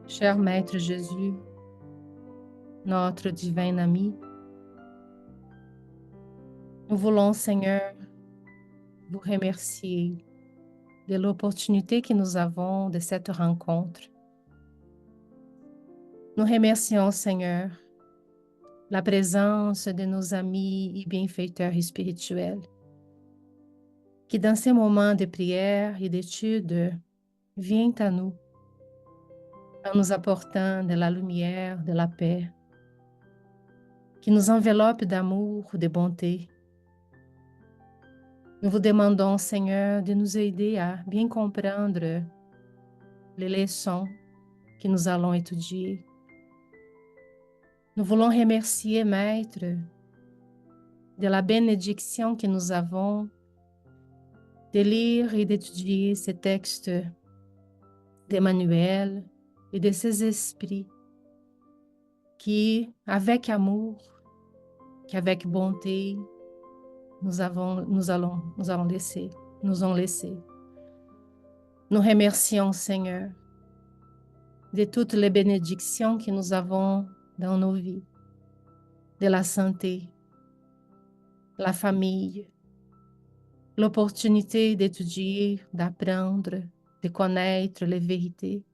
Cher Maître Jésus, notre divin ami, nous voulons, Seigneur, vous remercier de l'opportunité que nous avons de cette rencontre. Nous remercions, Seigneur, la présence de nos amis et bienfaiteurs spirituels qui, dans ces moments de prière et d'étude, viennent à nous en nous apportant de la lumière, de la paix, qui nous enveloppe d'amour, de bonté. Nous vous demandons, Seigneur, de nous aider à bien comprendre les leçons que nous allons étudier. Nous voulons remercier, Maître, de la bénédiction que nous avons de lire et d'étudier ces textes d'Emmanuel et de ces esprits qui, avec amour, qu'avec bonté, nous ont laissé. Nous remercions, Seigneur, de toutes les bénédictions que nous avons dans nos vies, de la santé, la famille, l'opportunité d'étudier, d'apprendre, de connaître les vérités.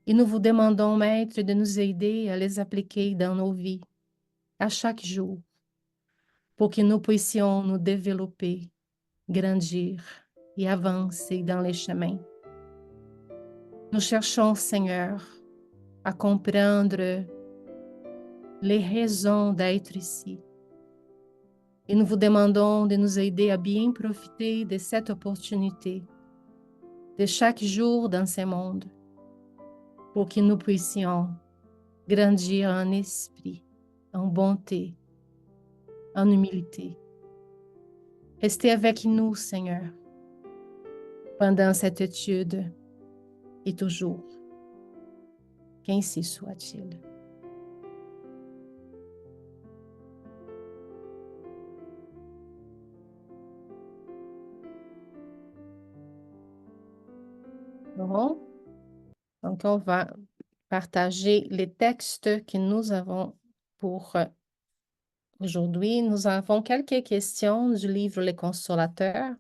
Et nous vous demandons, Maître, de nous aider à les appliquer dans nos vies, à chaque jour, pour que nous puissions nous développer, grandir et avancer dans les chemins. Nous cherchons, Seigneur, à comprendre les raisons d'être ici. Et nous vous demandons de nous aider à bien profiter de cette opportunité, de chaque jour dans ce monde, pour que nous puissions grandir en esprit, en bonté, en humilité. Restez avec nous, Seigneur, pendant cette étude et toujours. Qu'ainsi soit-il. Bon, donc on va partager les textes que nous avons pour aujourd'hui. Nous avons quelques questions du livre Les Consolateurs,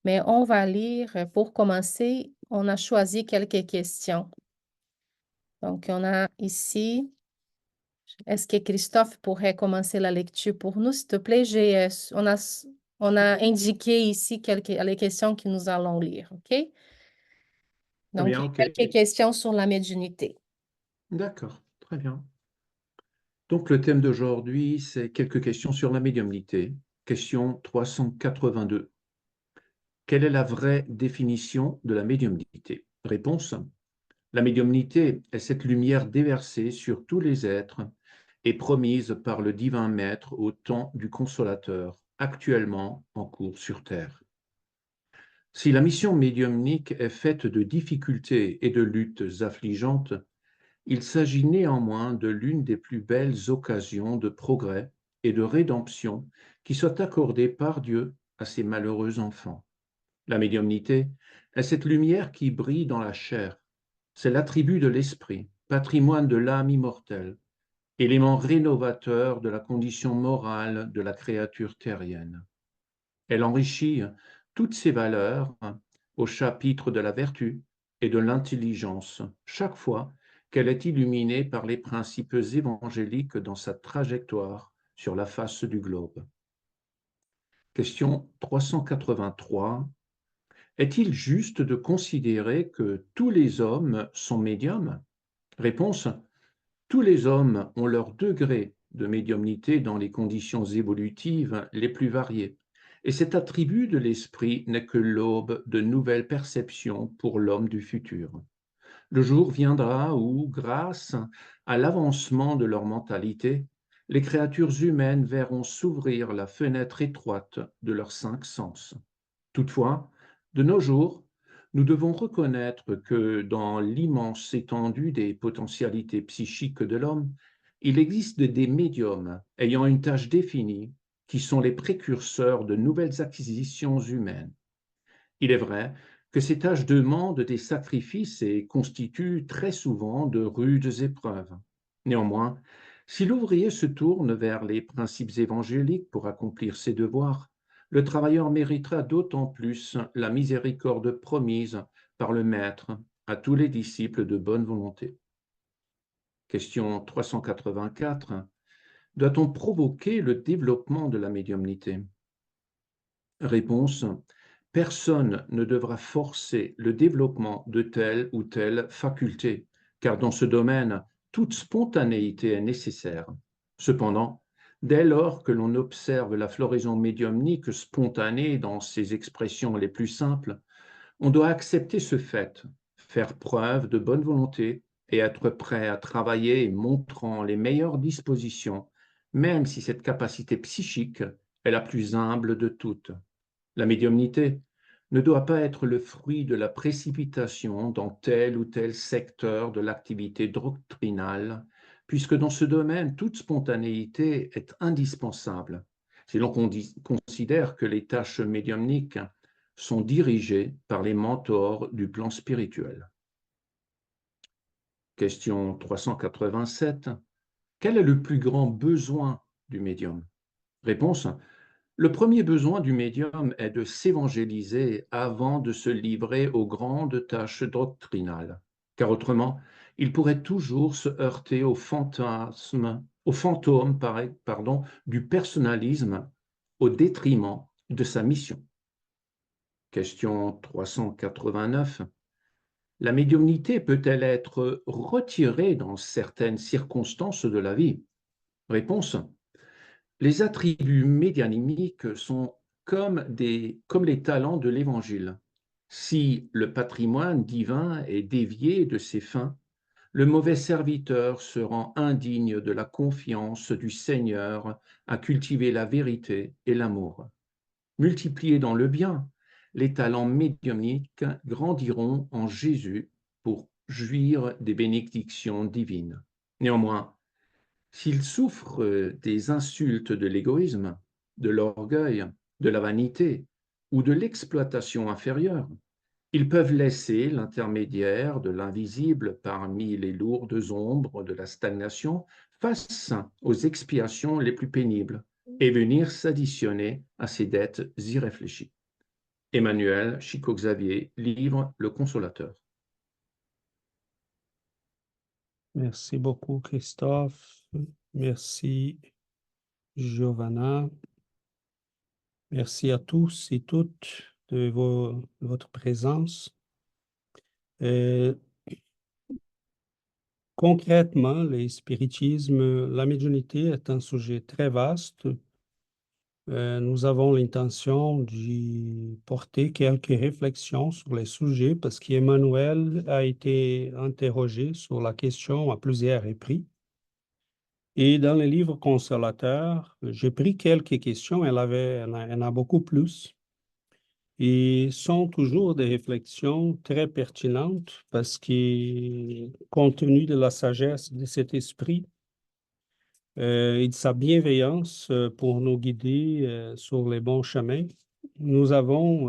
mais on va lire, pour commencer, on a choisi quelques questions. Donc, on a ici, est-ce que Christophe pourrait commencer la lecture pour nous, s'il te plaît? On a indiqué ici les questions que nous allons lire, OK? Très Donc, bien, il y ok. a quelques questions sur la médiumnité. D'accord, très bien. Donc, le thème d'aujourd'hui, c'est quelques questions sur la médiumnité. Question 382. Quelle est la vraie définition de la médiumnité? Réponse. La médiumnité est cette lumière déversée sur tous les êtres et promise par le divin Maître au temps du Consolateur, actuellement en cours sur Terre. Si la mission médiumnique est faite de difficultés et de luttes affligeantes, il s'agit néanmoins de l'une des plus belles occasions de progrès et de rédemption qui soit accordée par Dieu à ses malheureux enfants. La médiumnité est cette lumière qui brille dans la chair. C'est l'attribut de l'esprit, patrimoine de l'âme immortelle, élément rénovateur de la condition morale de la créature terrienne. Elle enrichit toutes ses valeurs au chapitre de la vertu et de l'intelligence, chaque fois qu'elle est illuminée par les principes évangéliques dans sa trajectoire sur la face du globe. Question 383. Est-il juste de considérer que tous les hommes sont médiums? Réponse. Tous les hommes ont leur degré de médiumnité dans les conditions évolutives les plus variées. Et cet attribut de l'esprit n'est que l'aube de nouvelles perceptions pour l'homme du futur. Le jour viendra où, grâce à l'avancement de leur mentalité, les créatures humaines verront s'ouvrir la fenêtre étroite de leurs 5 sens. Toutefois, de nos jours, nous devons reconnaître que dans l'immense étendue des potentialités psychiques de l'homme, il existe des médiums ayant une tâche définie qui sont les précurseurs de nouvelles acquisitions humaines. Il est vrai que ces tâches demandent des sacrifices et constituent très souvent de rudes épreuves. Néanmoins, si l'ouvrier se tourne vers les principes évangéliques pour accomplir ses devoirs, le travailleur méritera d'autant plus la miséricorde promise par le Maître à tous les disciples de bonne volonté. Question 384. Doit-on provoquer le développement de la médiumnité? Réponse. Personne ne devra forcer le développement de telle ou telle faculté, car dans ce domaine, toute spontanéité est nécessaire. Cependant, dès lors que l'on observe la floraison médiumnique spontanée dans ses expressions les plus simples, on doit accepter ce fait, faire preuve de bonne volonté et être prêt à travailler montrant les meilleures dispositions, même si cette capacité psychique est la plus humble de toutes. La médiumnité ne doit pas être le fruit de la précipitation dans tel ou tel secteur de l'activité doctrinale, puisque dans ce domaine, toute spontanéité est indispensable. Si l'on considère que les tâches médiumniques sont dirigées par les mentors du plan spirituel. Question 387. Quel est le plus grand besoin du médium? Réponse. Le premier besoin du médium est de s'évangéliser avant de se livrer aux grandes tâches doctrinales, car autrement, il pourrait toujours se heurter au fantôme du personnalisme au détriment de sa mission. Question 389. La médiumnité peut-elle être retirée dans certaines circonstances de la vie? Réponse. Les attributs médianimiques sont comme les talents de l'Évangile. Si le patrimoine divin est dévié de ses fins, le mauvais serviteur se rend indigne de la confiance du Seigneur à cultiver la vérité et l'amour. Multipliés dans le bien, les talents médiumniques grandiront en Jésus pour jouir des bénédictions divines. Néanmoins, s'ils souffrent des insultes de l'égoïsme, de l'orgueil, de la vanité ou de l'exploitation inférieure, ils peuvent laisser l'intermédiaire de l'invisible parmi les lourdes ombres de la stagnation face aux expiations les plus pénibles et venir s'additionner à ces dettes irréfléchies. Emmanuel Chico Xavier, livre Le Consolateur. Merci beaucoup, Christophe. Merci, Giovanna. Merci à tous et toutes de votre présence. Concrètement, le spiritisme, la médiumnité est un sujet très vaste. Nous avons l'intention d'y porter quelques réflexions sur les sujets parce qu'Emmanuel a été interrogé sur la question à plusieurs reprises. Et dans le livre Consolateur, j'ai pris quelques questions, elle en a beaucoup plus. Et sont toujours des réflexions très pertinentes parce que, compte tenu de la sagesse de cet esprit et de sa bienveillance pour nous guider sur les bons chemins, nous avons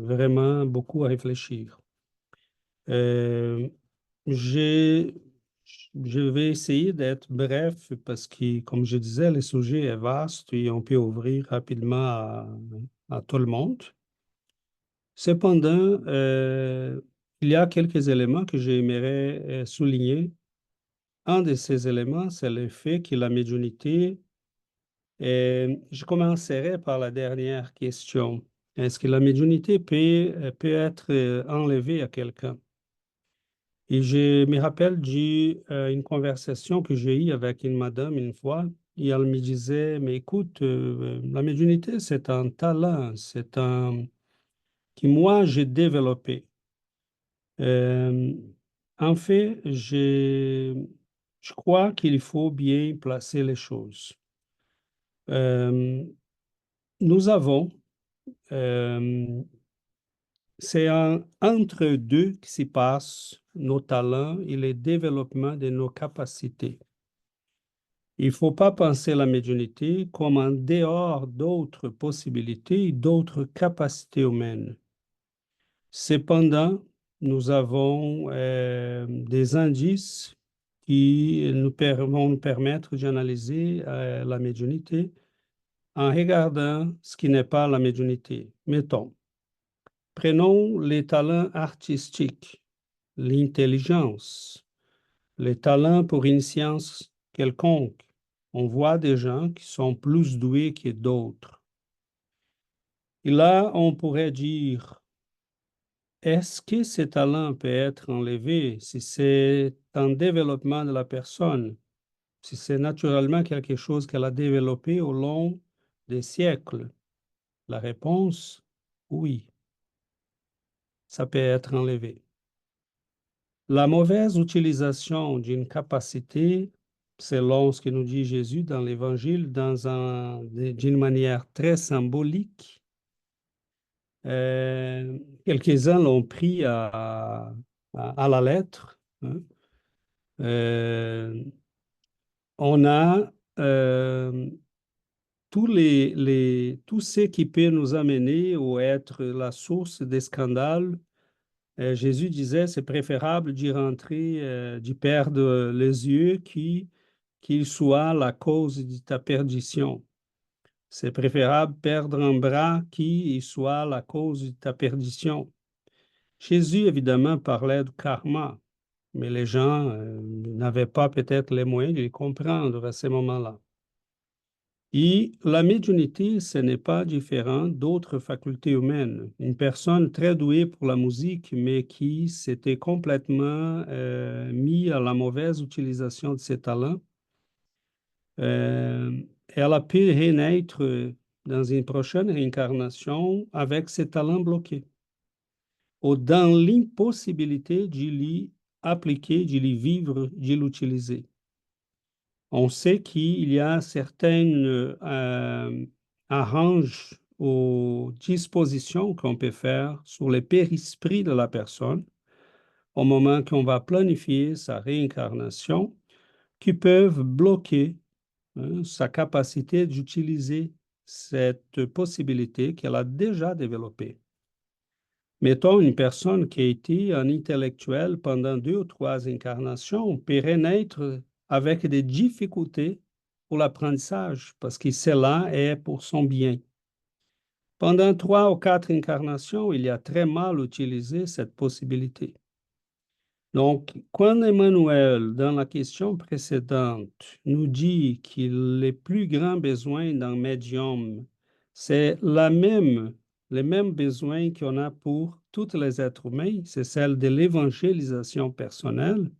vraiment beaucoup à réfléchir. Je vais essayer d'être bref parce que, comme je disais, le sujet est vaste et on peut ouvrir rapidement à tout le monde. Cependant, il y a quelques éléments que j'aimerais souligner. Un de ces éléments, c'est le fait que la médiumnité, je commencerai par la dernière question. Est-ce que la médiumnité peut être enlevée à quelqu'un? Et je me rappelle d'une conversation que j'ai eue avec une madame une fois, et elle me disait, mais écoute, la médiumnité, c'est un talent, c'est un que moi, j'ai développé. Euh, En fait, je crois qu'il faut bien placer les choses. Euh, Nous avons, euh, c'est un entre-deux qui se passe nos talents et le développement de nos capacités. Il ne faut pas penser la médiumnité comme en dehors d'autres possibilités et d'autres capacités humaines. Cependant, nous avons des indices qui vont nous permettre d'analyser la médiumnité en regardant ce qui n'est pas la médiumnité. Mettons, prenons les talents artistiques, l'intelligence, les talents pour une science quelconque. On voit des gens qui sont plus doués que d'autres. Et là, on pourrait dire, est-ce que ces talents peuvent être enlevés si c'est un développement de la personne, si c'est naturellement quelque chose qu'elle a développé au long des siècles? La réponse, oui, ça peut être enlevé. La mauvaise utilisation d'une capacité, selon ce que nous dit Jésus dans l'Évangile, d'une manière très symbolique, quelques-uns l'ont pris à la lettre, hein. Euh, on a tout ce qui peut nous amener ou être la source des scandales. Jésus disait, c'est préférable d'y rentrer, d'y perdre les yeux qu'il soit la cause de ta perdition. C'est préférable perdre un bras qui soit la cause de ta perdition. Jésus, évidemment, parlait du karma, mais les gens n'avaient pas peut-être les moyens de le comprendre à ce moment-là. Et la médiumnité, ce n'est pas différent d'autres facultés humaines. Une personne très douée pour la musique, mais qui s'était complètement mis à la mauvaise utilisation de ses talents, elle a pu renaître dans une prochaine réincarnation avec ses talents bloqués, ou dans l'impossibilité de l'y appliquer, de l'y vivre, de l'utiliser. On sait qu'il y a certaines arranges ou dispositions qu'on peut faire sur le périsprit de la personne au moment qu'on va planifier sa réincarnation qui peuvent bloquer sa capacité d'utiliser cette possibilité qu'elle a déjà développée. Mettons une personne qui a été un intellectuel pendant 2 ou 3 incarnations peut renaître avec des difficultés pour l'apprentissage, parce que cela est pour son bien. Pendant 3 ou 4 incarnations, il a très mal utilisé cette possibilité. Donc, quand Emmanuel, dans la question précédente, nous dit que les plus grands besoins d'un médium, c'est les mêmes besoins qu'on a pour tous les êtres humains, c'est celle de l'évangélisation personnelle.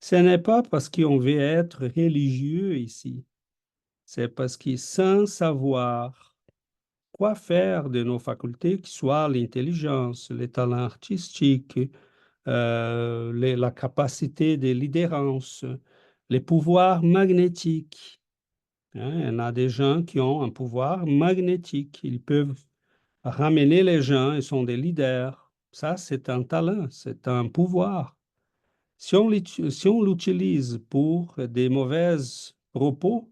Ce n'est pas parce qu'on veut être religieux ici, c'est parce que sans savoir quoi faire de nos facultés, que soit l'intelligence, les talents artistiques, la capacité de lidérance, les pouvoirs magnétiques. Hein, il y en a des gens qui ont un pouvoir magnétique. Ils peuvent ramener les gens, ils sont des leaders. Ça, c'est un talent, c'est un pouvoir. Si on l'utilise pour des mauvais propos,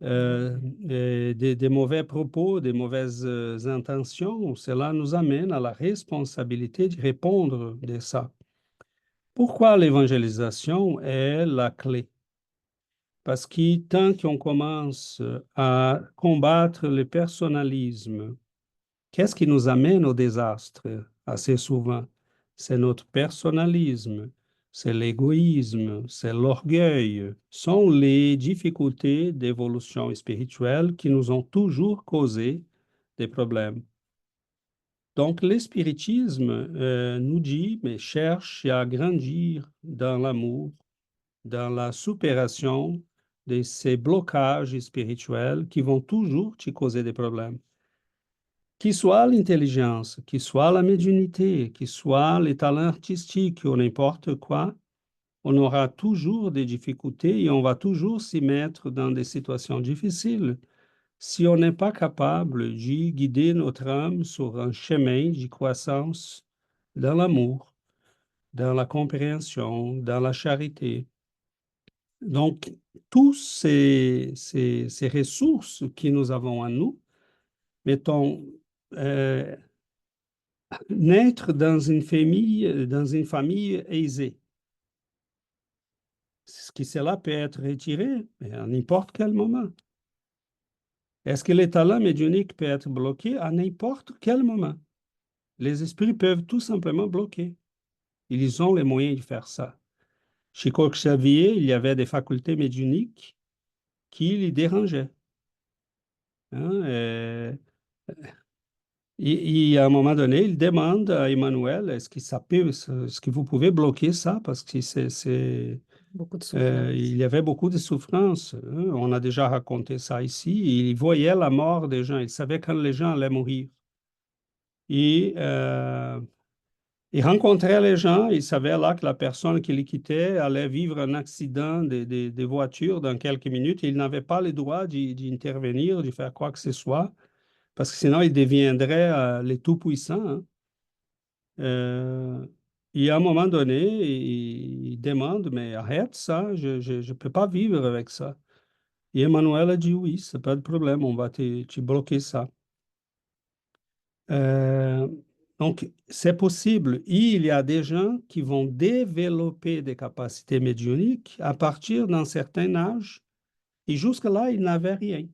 des mauvais propos, des mauvaises intentions, cela nous amène à la responsabilité de répondre de ça. Pourquoi l'évangélisation est la clé? Parce que tant qu'on commence à combattre le personnalisme, qu'est-ce qui nous amène au désastre assez souvent? C'est notre personnalisme, c'est l'égoïsme, c'est l'orgueil, sont les difficultés d'évolution spirituelle qui nous ont toujours causé des problèmes. Donc, le spiritisme nous dit, mais cherche à grandir dans l'amour, dans la supération de ces blocages spirituels qui vont toujours te causer des problèmes. Qu'il soit l'intelligence, qu'il soit la médiumnité, qu'il soit les talents artistiques ou n'importe quoi, on aura toujours des difficultés et on va toujours s'y mettre dans des situations difficiles si on n'est pas capable de guider notre âme sur un chemin de croissance dans l'amour, dans la compréhension, dans la charité. Donc, tous ces ressources que nous avons en nous, mettons, naître dans une famille aisée. Ce qui cela peut être retiré à n'importe quel moment. Est-ce que les talents médiumniques peut être bloqué à n'importe quel moment? Les esprits peuvent tout simplement bloquer. Ils ont les moyens de faire ça. Chez Coq-Xavier, il y avait des facultés médiumniques qui les dérangeaient. Hein, à un moment donné, il demande à Emmanuel, est-ce que vous pouvez bloquer ça? Parce que Beaucoup de souffrance. il y avait beaucoup de souffrance. Hein. On a déjà raconté ça ici. Il voyait la mort des gens. Il savait quand les gens allaient mourir. Et il rencontrait les gens. Il savait là que la personne qui les quittait allait vivre un accident de voiture dans quelques minutes. Il n'avait pas le droit d'y intervenir, de faire quoi que ce soit, parce que sinon il deviendrait le tout-puissant. Hein. Et à un moment donné, il demande, mais arrête ça, je ne peux pas vivre avec ça. Et Emmanuel a dit oui, c'est pas de problème, on va te bloquer ça. Euh, donc, c'est possible. Et il y a des gens qui vont développer des capacités médiumniques à partir d'un certain âge, et jusque-là, ils n'avaient rien.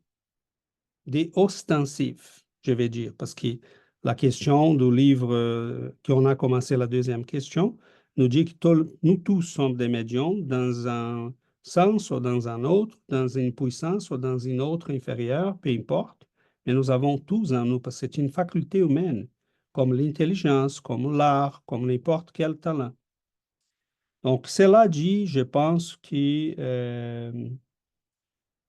Des ostensifs, je vais dire, parce que la question du livre qu'on a commencé, la deuxième question, nous dit que nous tous sommes des médiums dans un sens ou dans un autre, dans une puissance ou dans une autre inférieure, peu importe, mais nous avons tous en nous, parce que c'est une faculté humaine, comme l'intelligence, comme l'art, comme n'importe quel talent. Donc, cela dit, je pense que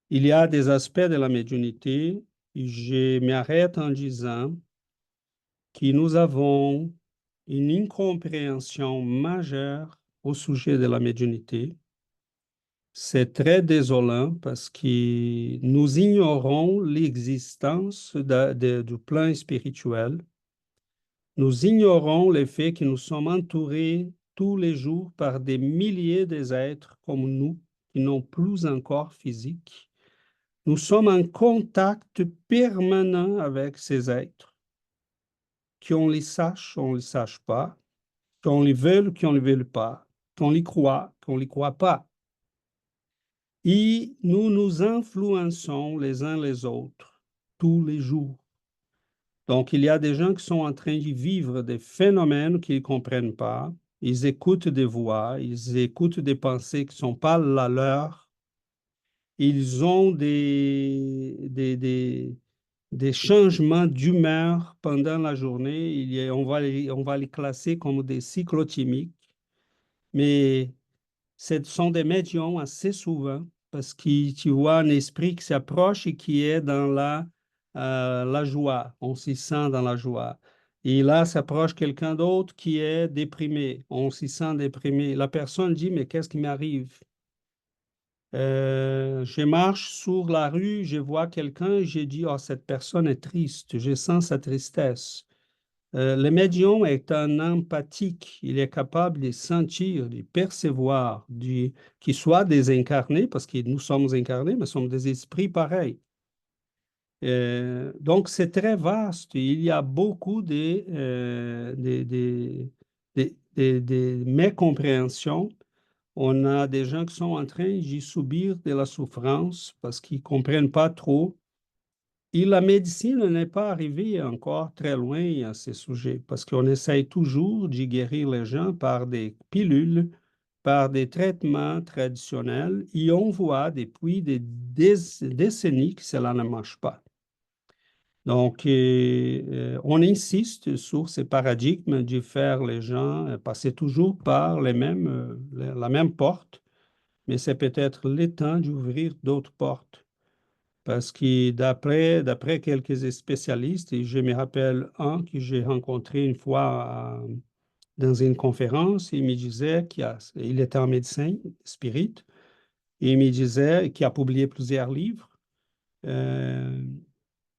il y a des aspects de la médiumnité, je m'arrête en disant que nous avons une incompréhension majeure au sujet de la médiumnité. C'est très désolant parce que nous ignorons l'existence du plan spirituel. Nous ignorons le fait que nous sommes entourés tous les jours par des milliers d'êtres comme nous qui n'ont plus un corps physique. Nous sommes en contact permanent avec ces êtres, qu'on les sache, on ne les sache pas, qu'on les veuille, qu'on ne les veuille pas, qu'on les croit, qu'on ne les croit pas. Et nous nous influençons les uns les autres tous les jours. Donc, il y a des gens qui sont en train de vivre des phénomènes qu'ils ne comprennent pas. Ils écoutent des voix, ils écoutent des pensées qui ne sont pas la leur. Ils ont des changements d'humeur pendant la journée. On va les classer comme des cyclotimiques, mais ce sont des médiums assez souvent parce que tu vois un esprit qui s'approche et qui est dans la joie. On s'y sent dans la joie. Et là, s'approche quelqu'un d'autre qui est déprimé. On s'y sent déprimé. La personne dit, mais qu'est-ce qui m'arrive? Je marche sur la rue, je vois quelqu'un, j'ai dit, oh, cette personne est triste, je sens sa tristesse. Le médium est un empathique, il est capable de sentir, de percevoir, qu'il soit désincarné, parce que nous sommes incarnés, mais nous sommes des esprits pareils. Donc, c'est très vaste. Il y a beaucoup de mécompréhensions. On a des gens qui sont en train de subir de la souffrance parce qu'ils ne comprennent pas trop. Et la médecine n'est pas arrivée encore très loin à ce sujet parce qu'on essaye toujours de guérir les gens par des pilules, par des traitements traditionnels et on voit depuis des décennies que cela ne marche pas. Donc, on insiste sur ces paradigmes de faire les gens passer toujours par la même porte, mais c'est peut-être le temps d'ouvrir d'autres portes. Parce que d'après quelques spécialistes, et je me rappelle un que j'ai rencontré une fois dans une conférence, il me disait qu'il était un médecin spirit, et il me disait qu'il a publié plusieurs livres, euh,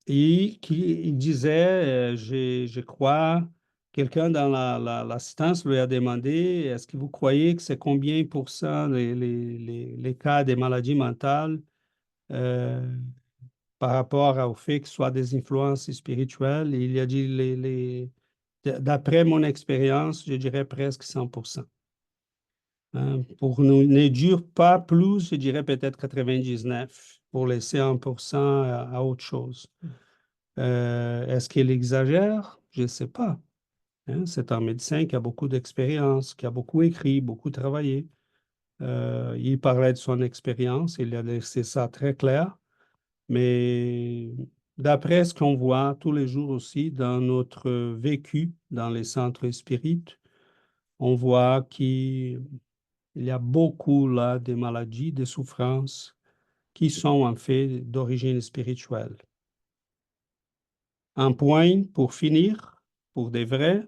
et qu'il disait, je crois, quelqu'un dans l'assistance lui a demandé, est-ce que vous croyez que c'est combien pour cent les cas des maladies mentales euh, par rapport au fait que ce soit des influences spirituelles? Et il a dit D'après mon expérience, je dirais presque 100%. Hein, pour ne dure pas plus, je dirais peut-être 99 pour laisser 1% à autre chose. Est-ce qu'il exagère? Je ne sais pas. Hein, c'est un médecin qui a beaucoup d'expérience, qui a beaucoup écrit, beaucoup travaillé. Il parlait de son expérience, il a laissé ça très clair. Mais d'après ce qu'on voit tous les jours aussi dans notre vécu dans les centres spirites, on voit qu'il y a beaucoup là de maladies, de souffrances qui sont en fait d'origine spirituelle. Un point pour finir, pour des vrais,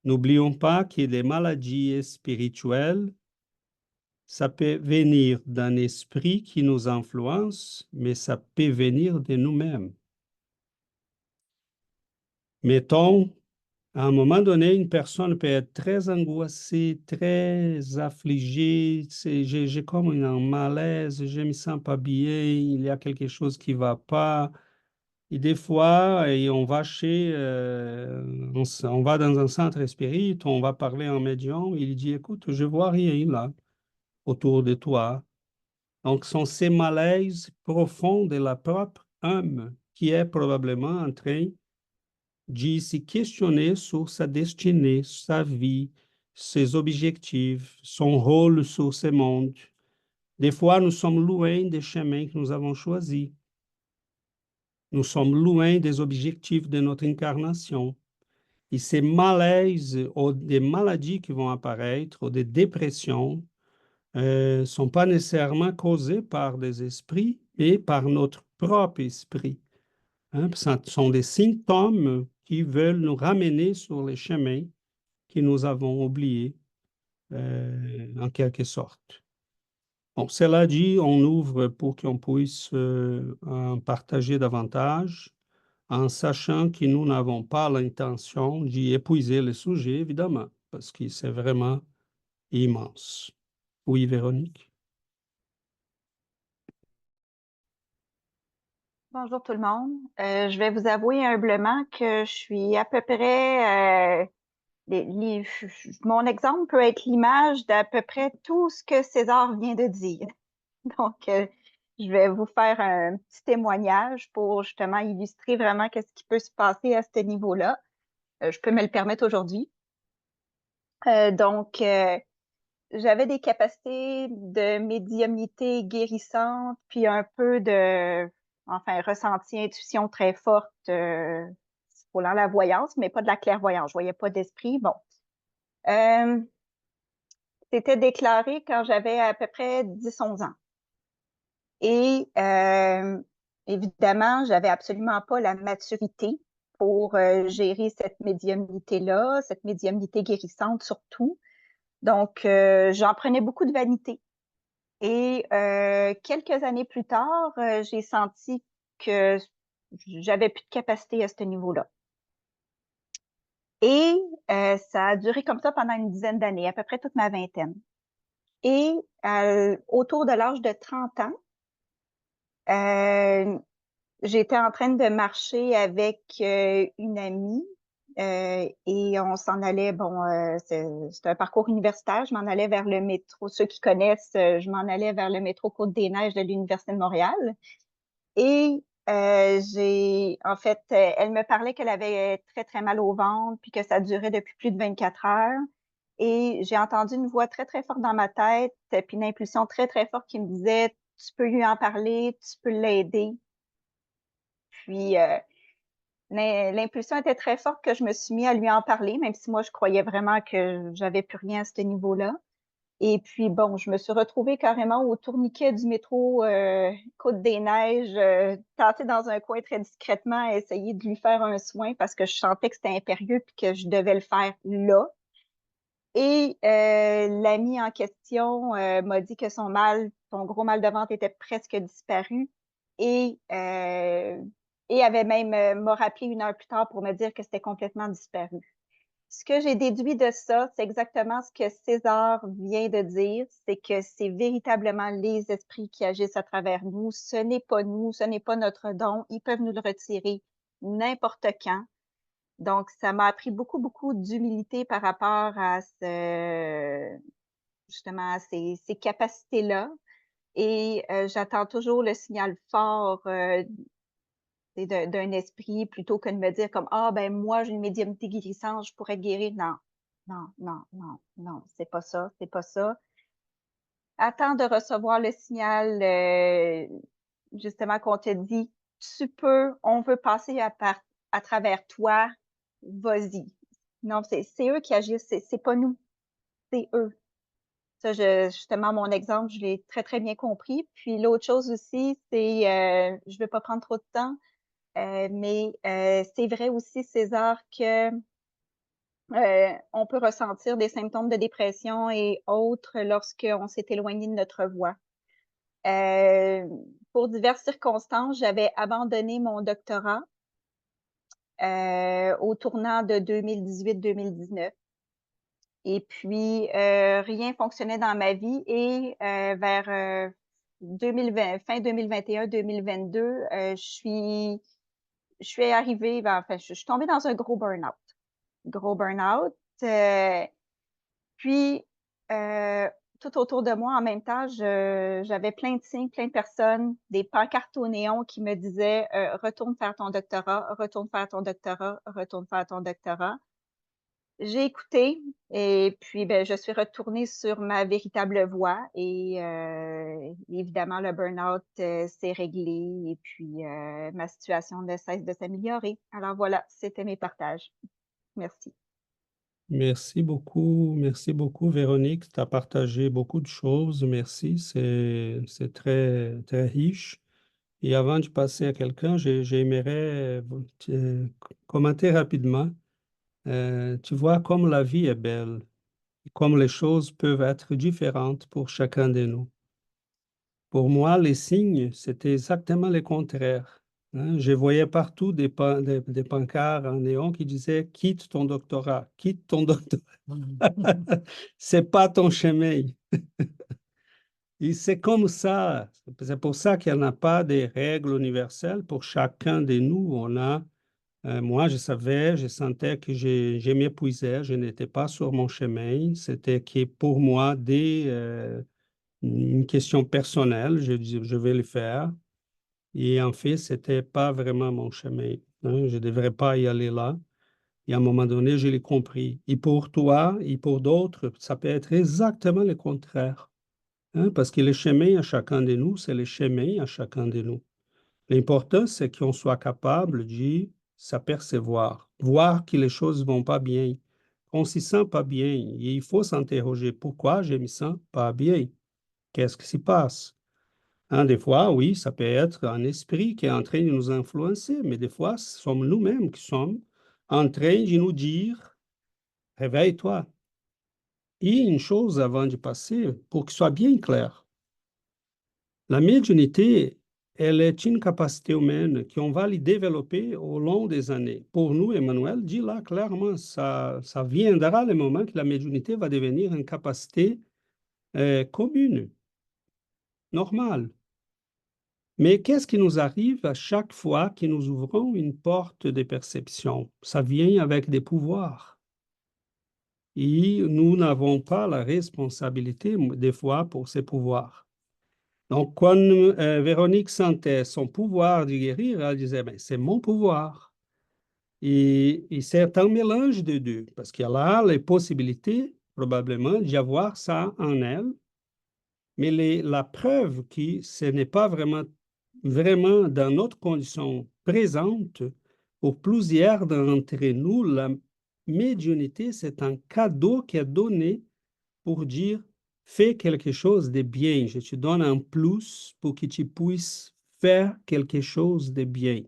n'oublions pas que les maladies spirituelles, ça peut venir d'un esprit qui nous influence, mais ça peut venir de nous-mêmes. Mettons, à un moment donné, une personne peut être très angoissée, très affligée, j'ai comme un malaise, je ne me sens pas bien, il y a quelque chose qui ne va pas. Et des fois, on va on va dans un centre spirit, on va parler en médium, il dit, écoute, je vois rien là autour de toi. Donc, sont ces malaises profonds de la propre âme qui est probablement en train de se questionner sur sa destinée, sa vie, ses objectifs, son rôle sur ce monde. Des fois, nous sommes loin des chemins que nous avons choisis. Nous sommes loin des objectifs de notre incarnation. Et ces malaises ou des maladies qui vont apparaître, ou des dépressions, ne sont pas nécessairement causées par des esprits, mais par notre propre esprit. Hein? Ce sont des symptômes qui veulent nous ramener sur les chemins que nous avons oubliés, en quelque sorte. Bon, cela dit, on ouvre pour qu'on puisse en partager davantage, en sachant que nous n'avons pas l'intention d'y épuiser le sujet, évidemment, parce que c'est vraiment immense. Oui, Véronique? Bonjour tout le monde. Je vais vous avouer humblement que je suis à peu près... mon exemple peut être l'image d'à peu près tout ce que César vient de dire. Donc, je vais vous faire un petit témoignage pour justement illustrer vraiment qu'est-ce qui peut se passer à ce niveau-là. Je peux me le permettre aujourd'hui. Donc, j'avais des capacités de médiumnité guérissante, puis un peu ressenti, intuition très forte pour la voyance, mais pas de la clairvoyance. Je voyais pas d'esprit. Bon. C'était déclaré quand j'avais à peu près 10-11 ans. Et évidemment, j'avais absolument pas la maturité pour gérer cette médiumnité-là, cette médiumnité guérissante surtout. Donc, j'en prenais beaucoup de vanité. Et quelques années plus tard, j'ai senti que j'avais plus de capacité à ce niveau-là. Et ça a duré comme ça pendant une dizaine d'années, à peu près toute ma vingtaine. Et autour de l'âge de 30 ans, j'étais en train de marcher avec une amie et on s'en allait, c'est un parcours universitaire, je m'en allais vers le métro. Ceux qui connaissent, je m'en allais vers le métro Côte-des-Neiges de l'Université de Montréal. Et elle me parlait qu'elle avait très, très mal au ventre, puis que ça durait depuis plus de 24 heures. Et j'ai entendu une voix très, très forte dans ma tête, puis une impulsion très, très forte qui me disait, tu peux lui en parler, tu peux l'aider. Puis, l'impulsion était très forte que je me suis mis à lui en parler, même si moi, je croyais vraiment que j'avais plus rien à ce niveau-là. Et puis, bon, je me suis retrouvée carrément au tourniquet du métro Côte-des-Neiges, tentée dans un coin très discrètement à essayer de lui faire un soin parce que je sentais que c'était impérieux puis que je devais le faire là. Et l'ami en question m'a dit que son gros mal de ventre était presque disparu et avait même m'a rappelé 1 heure plus tard pour me dire que c'était complètement disparu. Ce que j'ai déduit de ça, c'est exactement ce que César vient de dire, c'est que c'est véritablement les esprits qui agissent à travers nous. Ce n'est pas nous, ce n'est pas notre don. Ils peuvent nous le retirer n'importe quand. Donc, ça m'a appris beaucoup, beaucoup d'humilité par rapport à justement, à ces capacités-là. Et j'attends toujours le signal fort d'un esprit plutôt que de me dire comme ah ben moi j'ai une médiumnité guérissante, je pourrais guérir. Non, non, non, non, non, c'est pas ça, c'est pas ça. Attends de recevoir le signal justement qu'on te dit tu peux, on veut passer à travers toi, vas-y. Non, c'est eux qui agissent, c'est pas nous, c'est eux. Ça, justement, mon exemple, je l'ai très, très bien compris. Puis l'autre chose aussi, c'est, je ne vais pas prendre trop de temps, mais c'est vrai aussi, César, que on peut ressentir des symptômes de dépression et autres lorsqu'on s'est éloigné de notre voie. Pour diverses circonstances, j'avais abandonné mon doctorat au tournant de 2018-2019. Et puis, rien fonctionnait dans ma vie et vers 2020, fin 2021-2022, je suis arrivée, enfin, je suis tombée dans un gros burn-out. Gros burn-out. Puis, euh, tout autour de moi, en même temps, j'avais plein de signes, plein de personnes, des pancartes au néon qui me disaient retourne faire ton doctorat, retourne faire ton doctorat, retourne faire ton doctorat. J'ai écouté et puis ben, je suis retournée sur ma véritable voie et évidemment le burn-out s'est réglé et puis ma situation ne cesse de s'améliorer. Alors voilà, c'était mes partages. Merci. Merci beaucoup, Véronique. Tu as partagé beaucoup de choses. Merci, c'est très, très riche. Et avant de passer à quelqu'un, j'aimerais commenter rapidement. Tu vois comme la vie est belle, comme les choses peuvent être différentes pour chacun de nous. Pour moi, les signes, c'était exactement le contraire. Hein. Je voyais partout des pancartes en néon qui disaient « Quitte ton doctorat, quitte ton doctorat. » C'est pas ton chemin. Et c'est comme ça. C'est pour ça qu'il n'y en a pas de règles universelles pour chacun de nous. Moi, je sentais que je m'épuisais, je n'étais pas sur mon chemin. C'était que pour moi, une question personnelle, je vais le faire. Et en fait, c'était pas vraiment mon chemin. Hein. Je ne devrais pas y aller là. Et à un moment donné, je l'ai compris. Et pour toi et pour d'autres, ça peut être exactement le contraire. Hein, parce que le chemin à chacun de nous, c'est le chemin à chacun de nous. L'important, c'est qu'on soit capable de s'apercevoir, voir que les choses vont pas bien, qu'on s'y sent pas bien. Et il faut s'interroger, pourquoi je me sens pas bien? Qu'est-ce qui se passe? Hein, des fois, oui, ça peut être un esprit qui est en train de nous influencer, mais des fois, ce sommes nous-mêmes qui sommes en train de nous dire, réveille-toi. Et une chose avant de passer, pour que ce soit bien clair, la médiumnité, elle est une capacité humaine qu'on va les développer au long des années. Pour nous, Emmanuel dit là clairement, ça viendra le moment que la médiumnité va devenir une capacité commune, normale. Mais qu'est-ce qui nous arrive à chaque fois que nous ouvrons une porte de perception? Ça vient avec des pouvoirs. Et nous n'avons pas la responsabilité, des fois, pour ces pouvoirs. Donc, quand Véronique sentait son pouvoir de guérir, elle disait, ben, c'est mon pouvoir. Et c'est un mélange de deux, parce qu'elle a les possibilités, probablement, d'y avoir ça en elle, mais la preuve que ce n'est pas vraiment dans notre condition présente, pour plusieurs d'entre nous, la médiumnité, c'est un cadeau qui est donné pour dire, fais quelque chose de bien, je te donne un plus pour que tu puisses faire quelque chose de bien.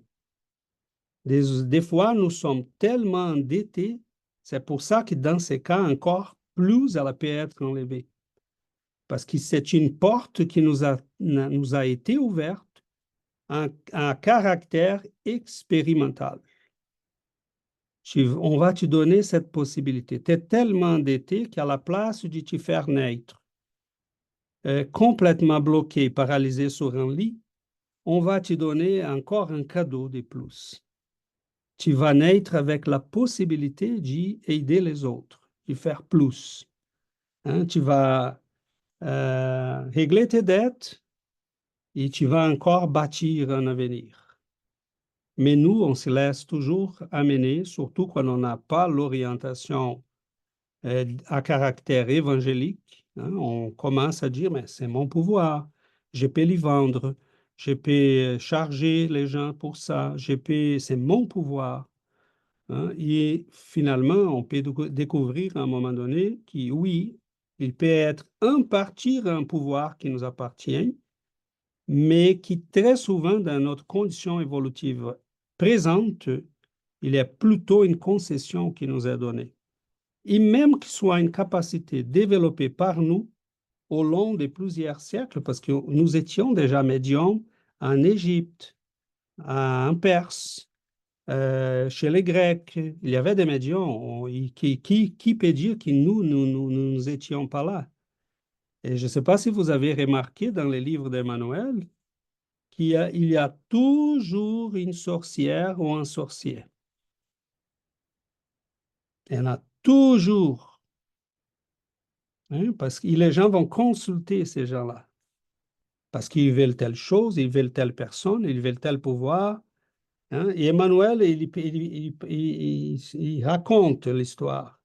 Des fois, nous sommes tellement endettés, c'est pour ça que dans ces cas encore, plus elle peut être enlevée. Parce que c'est une porte qui nous a été ouverte à caractère expérimental. On va te donner cette possibilité. Tu es tellement endetté qu'à la place de te faire naître, complètement bloqué, paralysé sur un lit, on va te donner encore un cadeau de plus. tu vas naître avec la possibilité d'y aider les autres, d'y faire plus. Hein, tu vas régler tes dettes et tu vas encore bâtir un avenir. Mais nous, on se laisse toujours amener, surtout quand on n'a pas l'orientation à caractère évangélique. Hein, on commence à dire, mais c'est mon pouvoir, je peux les vendre, je peux charger les gens pour ça, c'est mon pouvoir. Hein, et finalement, on peut découvrir à un moment donné que oui, il peut être en partie un pouvoir qui nous appartient, mais qui très souvent, dans notre condition évolutive présente, il est plutôt une concession qui nous est donnée. Et même qu'il soit une capacité développée par nous au long de plusieurs siècles, parce que nous étions déjà médiums en Égypte, en Perse, chez les Grecs, il y avait des médiums. Qui peut dire que nous étions pas là? Et je ne sais pas si vous avez remarqué dans les livres d'Emmanuel il y a toujours une sorcière ou un sorcier. Il y en a toujours. Hein, parce que les gens vont consulter ces gens-là. Parce qu'ils veulent telle chose, ils veulent telle personne, ils veulent tel pouvoir. Hein. Et Emmanuel, il raconte l'histoire.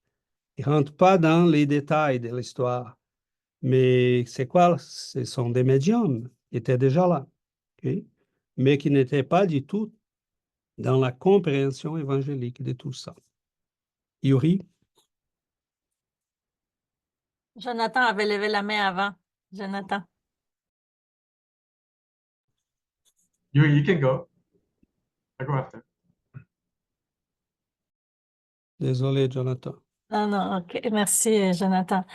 Il ne rentre pas dans les détails de l'histoire. Mais c'est quoi? Ce sont des médiums qui étaient déjà là, ok? Mais qui n'étaient pas du tout dans la compréhension évangélique de tout ça. Yuri? Jonathan avait levé la main avant. Jonathan. You can go. I go after. Désolé, Jonathan. Non, non, OK. Merci, Jonathan.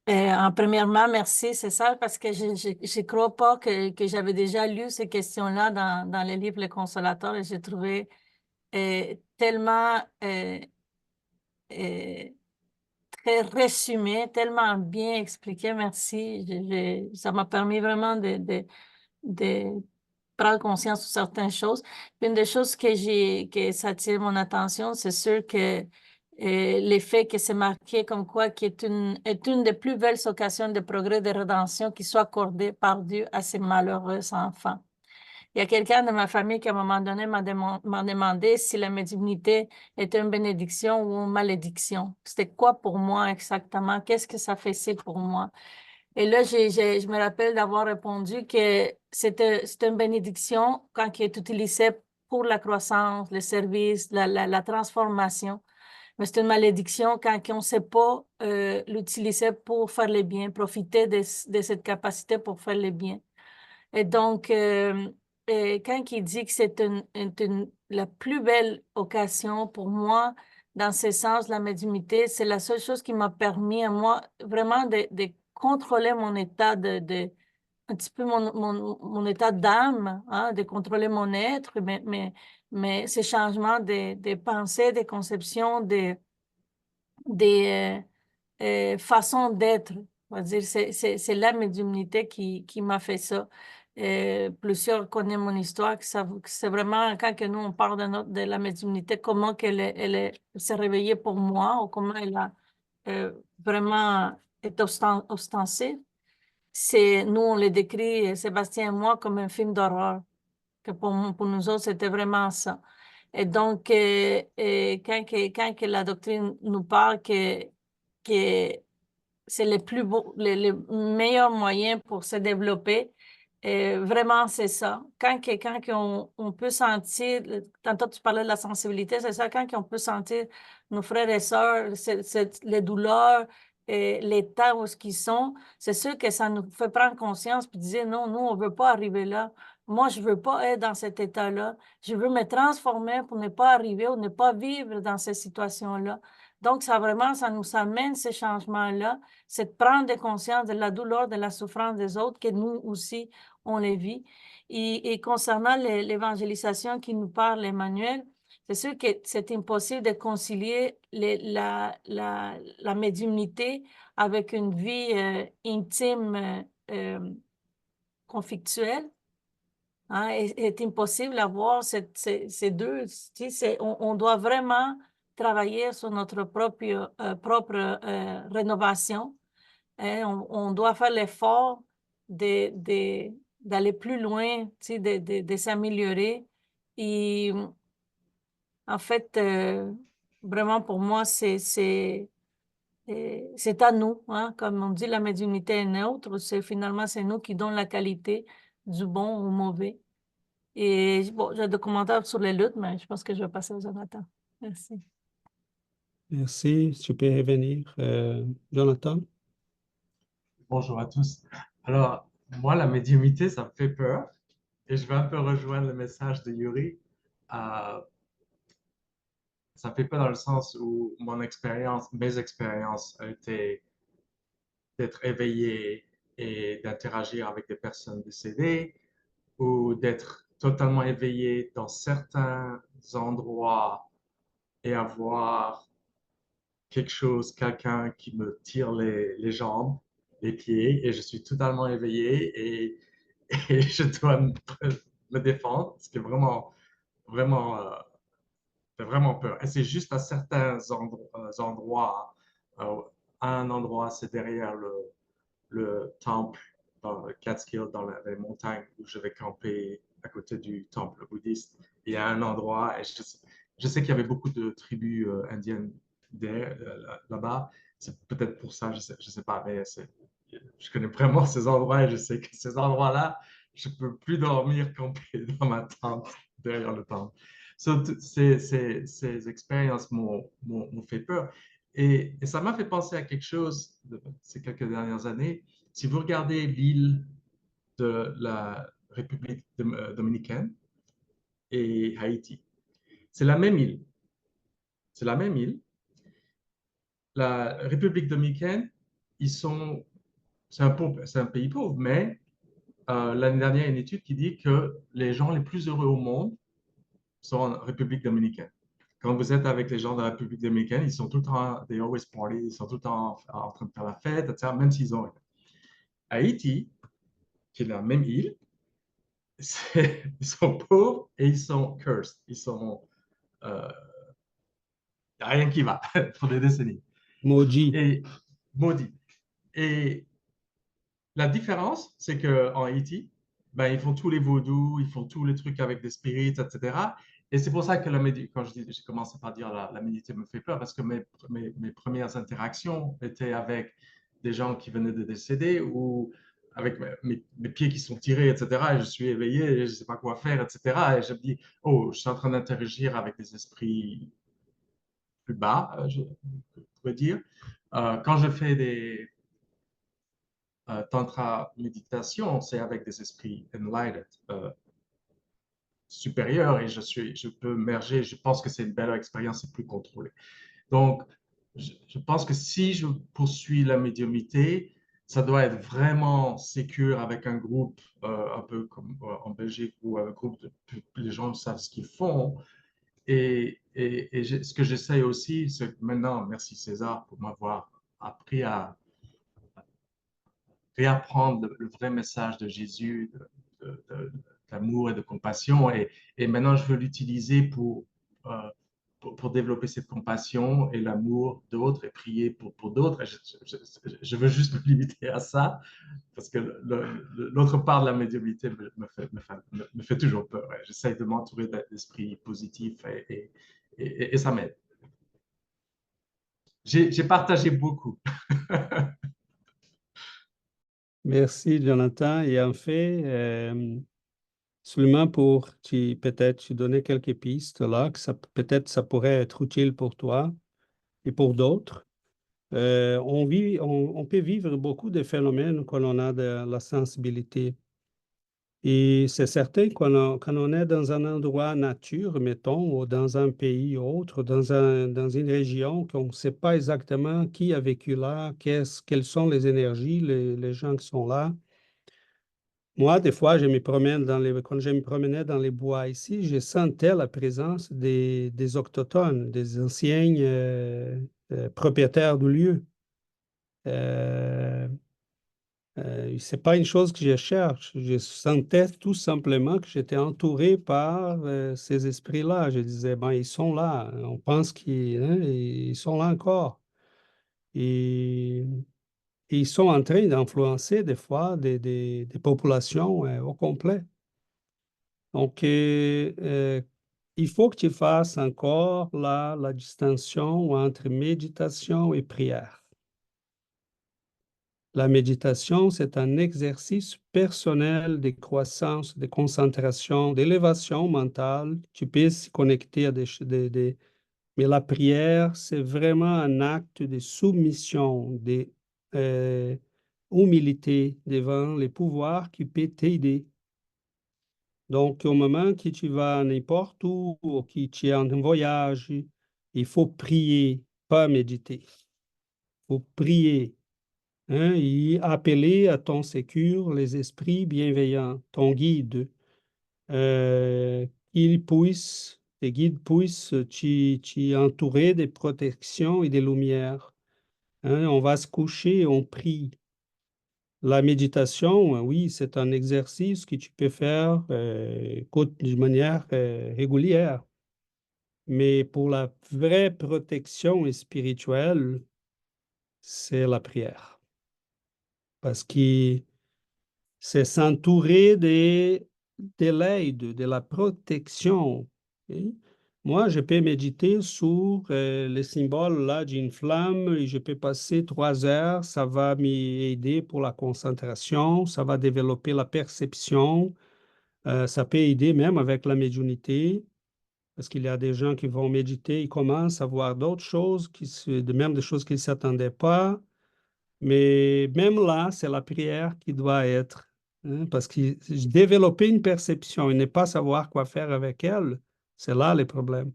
Premièrement, merci, c'est ça, parce que je ne crois pas que j'avais déjà lu ces questions-là dans le livre Le Consolateur et j'ai trouvé tellement très résumé, tellement bien expliqué. Merci. Ça m'a permis vraiment de prendre conscience de certaines choses. Une des choses que ça attire mon attention, c'est sûr que l'effet que c'est marqué comme quoi qui est une des plus belles occasions de progrès de rédemption qui soit accordée par Dieu à ces malheureux enfants. Il y a quelqu'un de ma famille qui, à un moment donné, m'a demandé si la médiumnité était une bénédiction ou une malédiction. C'était quoi pour moi exactement? Qu'est-ce que ça faisait pour moi? Et là, je me rappelle d'avoir répondu que c'était une bénédiction quand il est utilisé pour la croissance, le service, la transformation. Mais c'est une malédiction quand on ne sait pas l'utiliser pour faire le bien, profiter de cette capacité pour faire le bien. Et donc, quand il dit que c'est la plus belle occasion pour moi, dans ce sens, la médiumnité, c'est la seule chose qui m'a permis à moi vraiment de contrôler mon état un petit peu mon état d'âme, hein, de contrôler mon être, mais ces changements de pensée, de conception, des façons d'être. On va dire, c'est la médiumnité qui m'a fait ça. Plusieurs connaissent mon histoire, que c'est vraiment quand que nous, on parle de la médiumnité, comment elle s'est réveillée pour moi ou comment elle a vraiment été ostensive. Nous, on le décrit, Sébastien et moi, comme un film d'horreur, que pour nous autres, c'était vraiment ça. Et donc, quand que la doctrine nous parle que c'est le meilleur moyen pour se développer, vraiment, c'est ça. Quand on peut sentir, tantôt tu parlais de la sensibilité, c'est ça, quand on peut sentir nos frères et sœurs, les douleurs, l'état où ils sont, c'est sûr que ça nous fait prendre conscience puis dire non, nous, on ne veut pas arriver là. Moi, je ne veux pas être dans cet état-là. Je veux me transformer pour ne pas arriver ou ne pas vivre dans ces situations-là. Donc, ça nous amène ces changements-là, c'est de prendre conscience de la douleur, de la souffrance des autres, que nous aussi, on les vit. Et concernant l'évangélisation qui nous parle, Emmanuel, c'est sûr que c'est impossible de concilier la médiumnité avec une vie intime conflictuelle. Hein, est impossible d'avoir ces deux. Tu sais, on doit vraiment travailler sur notre propre rénovation. Hein. On doit faire l'effort d'aller plus loin, tu sais, de s'améliorer. Et en fait, vraiment pour moi, c'est à nous, hein. Comme on dit, la médiumnité est neutre. Finalement, c'est nous qui donnons la qualité du bon ou mauvais. Et bon, j'ai un documentaire sur les luttes, mais je pense que je vais passer aux Jonathan. Merci. Merci. Tu peux revenir, Jonathan. Bonjour à tous. Alors, moi, la médiumité, ça me fait peur. Et je vais un peu rejoindre le message de Yuri. Ça me fait peur dans le sens où mes expériences ont été d'être éveillé et d'interagir avec des personnes décédées ou d'être totalement éveillé dans certains endroits et avoir quelque chose, quelqu'un qui me tire les jambes, les pieds, et je suis totalement éveillé et je dois me défendre, ce qui est vraiment, fait vraiment peur. Et c'est juste à certains endroits. Un endroit, c'est derrière le temple dans le Catskill, dans les montagnes où je vais camper à côté du temple bouddhiste. Il y a un endroit, et je sais qu'il y avait beaucoup de tribus indiennes là-bas. C'est peut-être pour ça, je sais pas, mais je connais vraiment ces endroits et je sais que ces endroits-là, je peux plus dormir campé dans ma tente derrière le temple. Ces expériences m'ont fait peur. Et ça m'a fait penser à quelque chose ces quelques dernières années. Si vous regardez l'île de la République dominicaine et Haïti, c'est la même île. C'est la même île. La République dominicaine, c'est un pays pauvre, mais l'année dernière, il y a une étude qui dit que les gens les plus heureux au monde sont en République dominicaine. Quand vous êtes avec les gens de la République dominicaine, ils sont tout le temps, they always party, ils sont tout le temps en train de faire la fête, etc., même s'ils ont rien. Haïti, qui est la même île, ils sont pauvres et ils sont cursed. Ils sont. Il n'y a rien qui va pour des décennies. Maudit. Et maudit. Et la différence, c'est qu'en Haïti, ben, ils font tous les vaudous, ils font tous les trucs avec des spirites, etc. Et c'est pour ça que quand j'ai commencé par dire la médiumnité me fait peur, parce que mes premières interactions étaient avec des gens qui venaient de décéder ou avec mes pieds qui sont tirés, etc. Et je suis éveillé et je ne sais pas quoi faire, etc. Et je me dis, oh, je suis en train d'interagir avec des esprits plus bas, je pourrais dire. Quand je fais des tantra méditation, c'est avec des esprits enlightened, supérieurs, et je peux merger. Je pense que c'est une belle expérience, c'est plus contrôlé. Donc, je pense que si je poursuis la médiumnité, ça doit être vraiment sécure avec un groupe, un peu comme en Belgique, où un groupe les gens savent ce qu'ils font. Et ce que j'essaye aussi, c'est maintenant, merci César pour m'avoir appris à réapprendre le vrai message de Jésus, d'amour et de compassion. Et maintenant, je veux l'utiliser pour développer cette compassion et l'amour d'autres et prier pour d'autres. Je veux juste me limiter à ça parce que l'autre part de la médiumnité me fait toujours peur. J'essaie de m'entourer d'esprits positifs et ça m'aide. J'ai partagé beaucoup. Merci, Jonathan. Et en fait, seulement pour peut-être tu donner quelques pistes là, que peut-être ça pourrait être utile pour toi et pour d'autres. On peut vivre beaucoup de phénomènes quand on a de la sensibilité. Et c'est certain quand on est dans un endroit nature, mettons, ou dans un pays autre, dans une région qu'on ne sait pas exactement qui a vécu là, quelles sont les énergies, les gens qui sont là. Moi, des fois, quand je me promenais dans les bois ici, je sentais la présence des autochtones, des anciens propriétaires du lieu. C'est pas une chose que je cherche. Je sentais tout simplement que j'étais entouré par ces esprits-là. Je disais, ben, ils sont là. On pense ils sont là encore. Et, et ils sont en train d'influencer des fois des populations au complet. Donc, il faut que tu fasses encore la distinction entre méditation et prière. La méditation, c'est un exercice personnel de croissance, de concentration, d'élévation mentale. Tu peux s'y connecter à Mais la prière, c'est vraiment un acte de soumission, de humilité devant les pouvoirs qui peuvent t'aider. Donc, au moment que tu vas n'importe où, ou que tu es en voyage, il faut prier, pas méditer. Il faut prier. Hein, et appeler à ton secours les esprits bienveillants, ton guide, tes guides puissent t'y entourer des protections et des lumières. Hein, on va se coucher et on prie. La méditation, oui, c'est un exercice que tu peux faire de manière régulière. Mais pour la vraie protection spirituelle, c'est la prière. Parce que c'est s'entourer de l'aide, de la protection. Ok? Moi, je peux méditer sur le symbole là d'une flamme et je peux passer 3 heures. Ça va m'aider pour la concentration, ça va développer la perception, ça peut aider même avec la médiumnité. Parce qu'il y a des gens qui vont méditer, ils commencent à voir d'autres choses, même des choses qu'ils ne s'attendaient pas. Mais même là, c'est la prière qui doit être. Hein, parce que développer une perception et ne pas savoir quoi faire avec elle, c'est là le problème.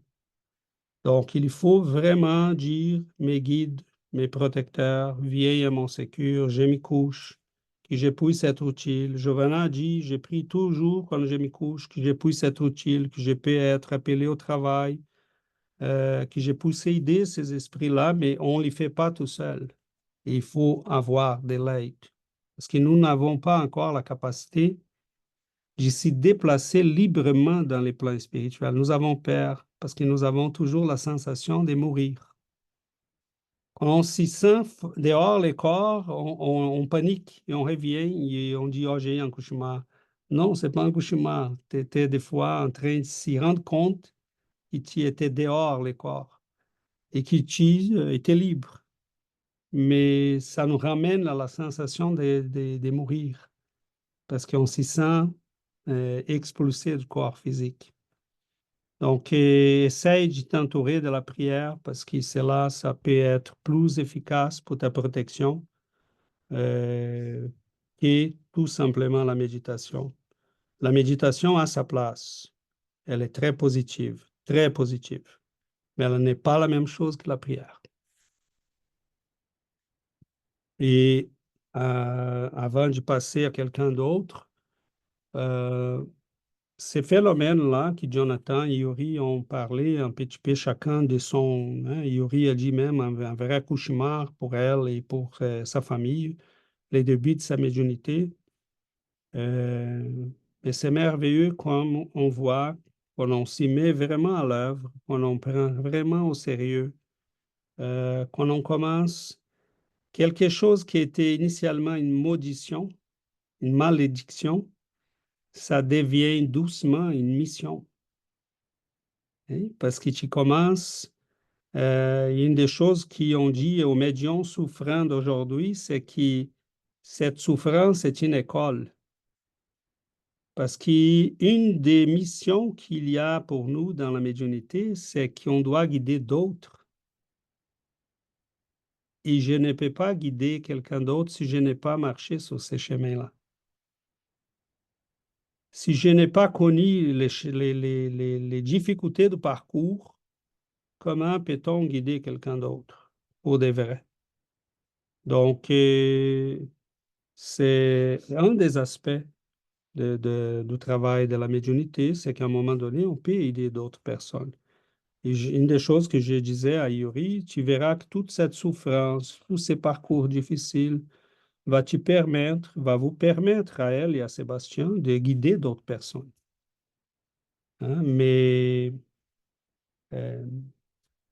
Donc, il faut vraiment dire, mes guides, mes protecteurs, viens à mon secours, je me couche, que je puisse être utile. Giovanna dit, je prie toujours quand je me couche, que je puisse être utile, que je peux être appelé au travail, que je puisse aider ces esprits-là, mais on ne les fait pas tout seul. Il faut avoir de l'aide. Parce que nous n'avons pas encore la capacité de se déplacer librement dans les plans spirituels. Nous avons peur parce que nous avons toujours la sensation de mourir. Quand on s'y sent dehors les corps, on panique et on revient et on dit, oh, j'ai un cauchemar. Non, ce n'est pas un cauchemar. Tu étais des fois en train de s'y rendre compte que tu étais dehors les corps et que tu étais libre. Mais ça nous ramène à la sensation de mourir parce qu'on s'y sent expulsé du corps physique. Donc, essaye de t'entourer de la prière parce que cela, ça peut être plus efficace pour ta protection que tout simplement la méditation. La méditation a sa place. Elle est très positive, mais elle n'est pas la même chose que la prière. Et avant de passer à quelqu'un d'autre, ces phénomènes-là que Jonathan et Yuri ont parlé un petit peu chacun de son... Hein, Yuri a dit même un vrai cauchemar pour elle et pour sa famille, les débuts de sa médiumnité. Et c'est merveilleux quand on voit, quand on s'y met vraiment à l'œuvre, quand on prend vraiment au sérieux, quand on commence quelque chose qui était initialement une maudissement, une malédiction, ça devient doucement une mission. Hein, parce que tu commences, une des choses qu'on dit aux médiums souffrants d'aujourd'hui, c'est que cette souffrance est une école. Parce qu'une des missions qu'il y a pour nous dans la médiumnité, c'est qu'on doit guider d'autres. Et je ne peux pas guider quelqu'un d'autre si je n'ai pas marché sur ces chemins-là. Si je n'ai pas connu les difficultés du parcours, comment peut-on guider quelqu'un d'autre pour de vrai? Donc, c'est un des aspects du travail de la médiumnité, c'est qu'à un moment donné, on peut aider d'autres personnes. Et une des choses que je disais à Yuri, tu verras que toute cette souffrance, tous ces parcours difficiles, va vous permettre à elle et à Sébastien de guider d'autres personnes. Hein, mais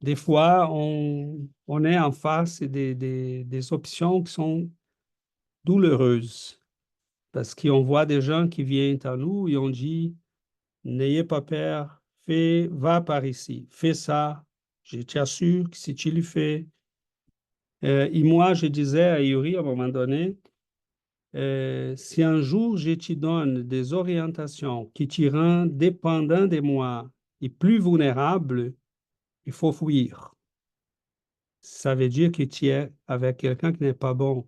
des fois, on est en face des options qui sont douloureuses parce qu'on voit des gens qui viennent à nous et on dit, n'ayez pas peur, va par ici, fais ça, je t'assure que si tu le fais. Et moi, je disais à Yuri à un moment donné, si un jour je te donne des orientations qui te rendent dépendant de moi et plus vulnérable, il faut fuir. Ça veut dire que tu es avec quelqu'un qui n'est pas bon.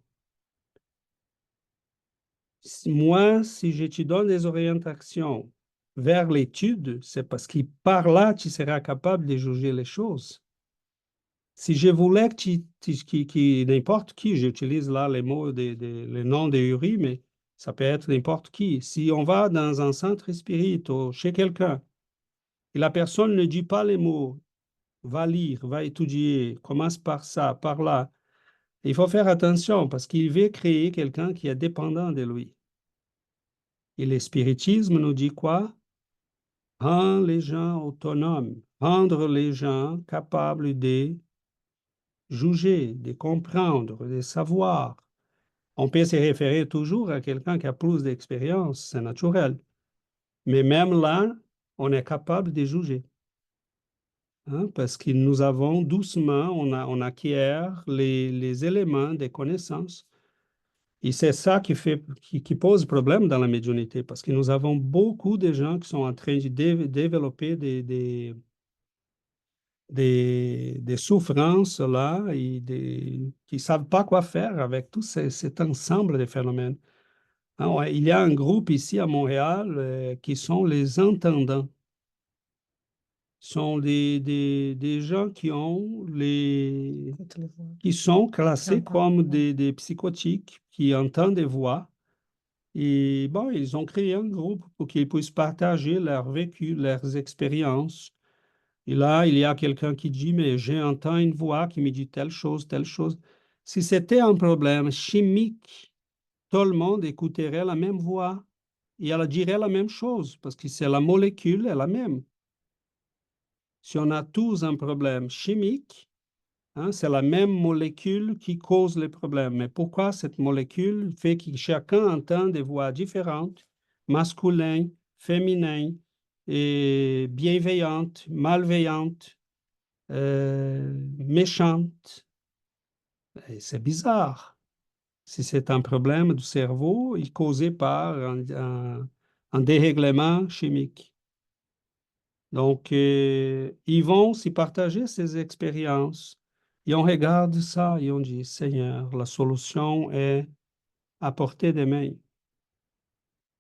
Moi, si je te donne des orientations vers l'étude, c'est parce que par là, tu seras capable de juger les choses. Si je voulais que n'importe qui, j'utilise là les mots, les noms de Uri, mais ça peut être n'importe qui. Si on va dans un centre spirituel chez quelqu'un et la personne ne dit pas les mots, va lire, va étudier, commence par ça, par là, il faut faire attention parce qu'il veut créer quelqu'un qui est dépendant de lui. Et le spiritisme nous dit quoi? Rendre les gens autonomes, rendre les gens capables de juger, de comprendre, de savoir. On peut se référer toujours à quelqu'un qui a plus d'expérience, c'est naturel. Mais même là, on est capable de juger. Hein, parce que nous avons doucement, on acquiert les éléments des connaissances. Et c'est ça qui pose problème dans la médiumnité, parce que nous avons beaucoup de gens qui sont en train de développer des souffrances là et qui ne savent pas quoi faire avec tout cet ensemble de phénomènes. Hein, ouais, il y a un groupe ici à Montréal qui sont les entendants. Ce sont des gens qui sont classés comme des psychotiques, qui entendent des voix. Et bon, ils ont créé un groupe pour qu'ils puissent partager leur vécu, leurs expériences. Et là, il y a quelqu'un qui dit, mais j'entends une voix qui me dit telle chose, telle chose. Si c'était un problème chimique, tout le monde écouterait la même voix et elle dirait la même chose parce que c'est la molécule est la même. Si on a tous un problème chimique, hein, c'est la même molécule qui cause les problèmes. Mais pourquoi cette molécule fait que chacun entend des voix différentes, masculines, féminines, et bienveillantes, malveillantes, méchantes? Et c'est bizarre. Si c'est un problème du cerveau causé par un dérèglement chimique. Donc, ils vont s'y partager ces expériences. Et on regarde ça et on dit, Seigneur, la solution est à portée des mains.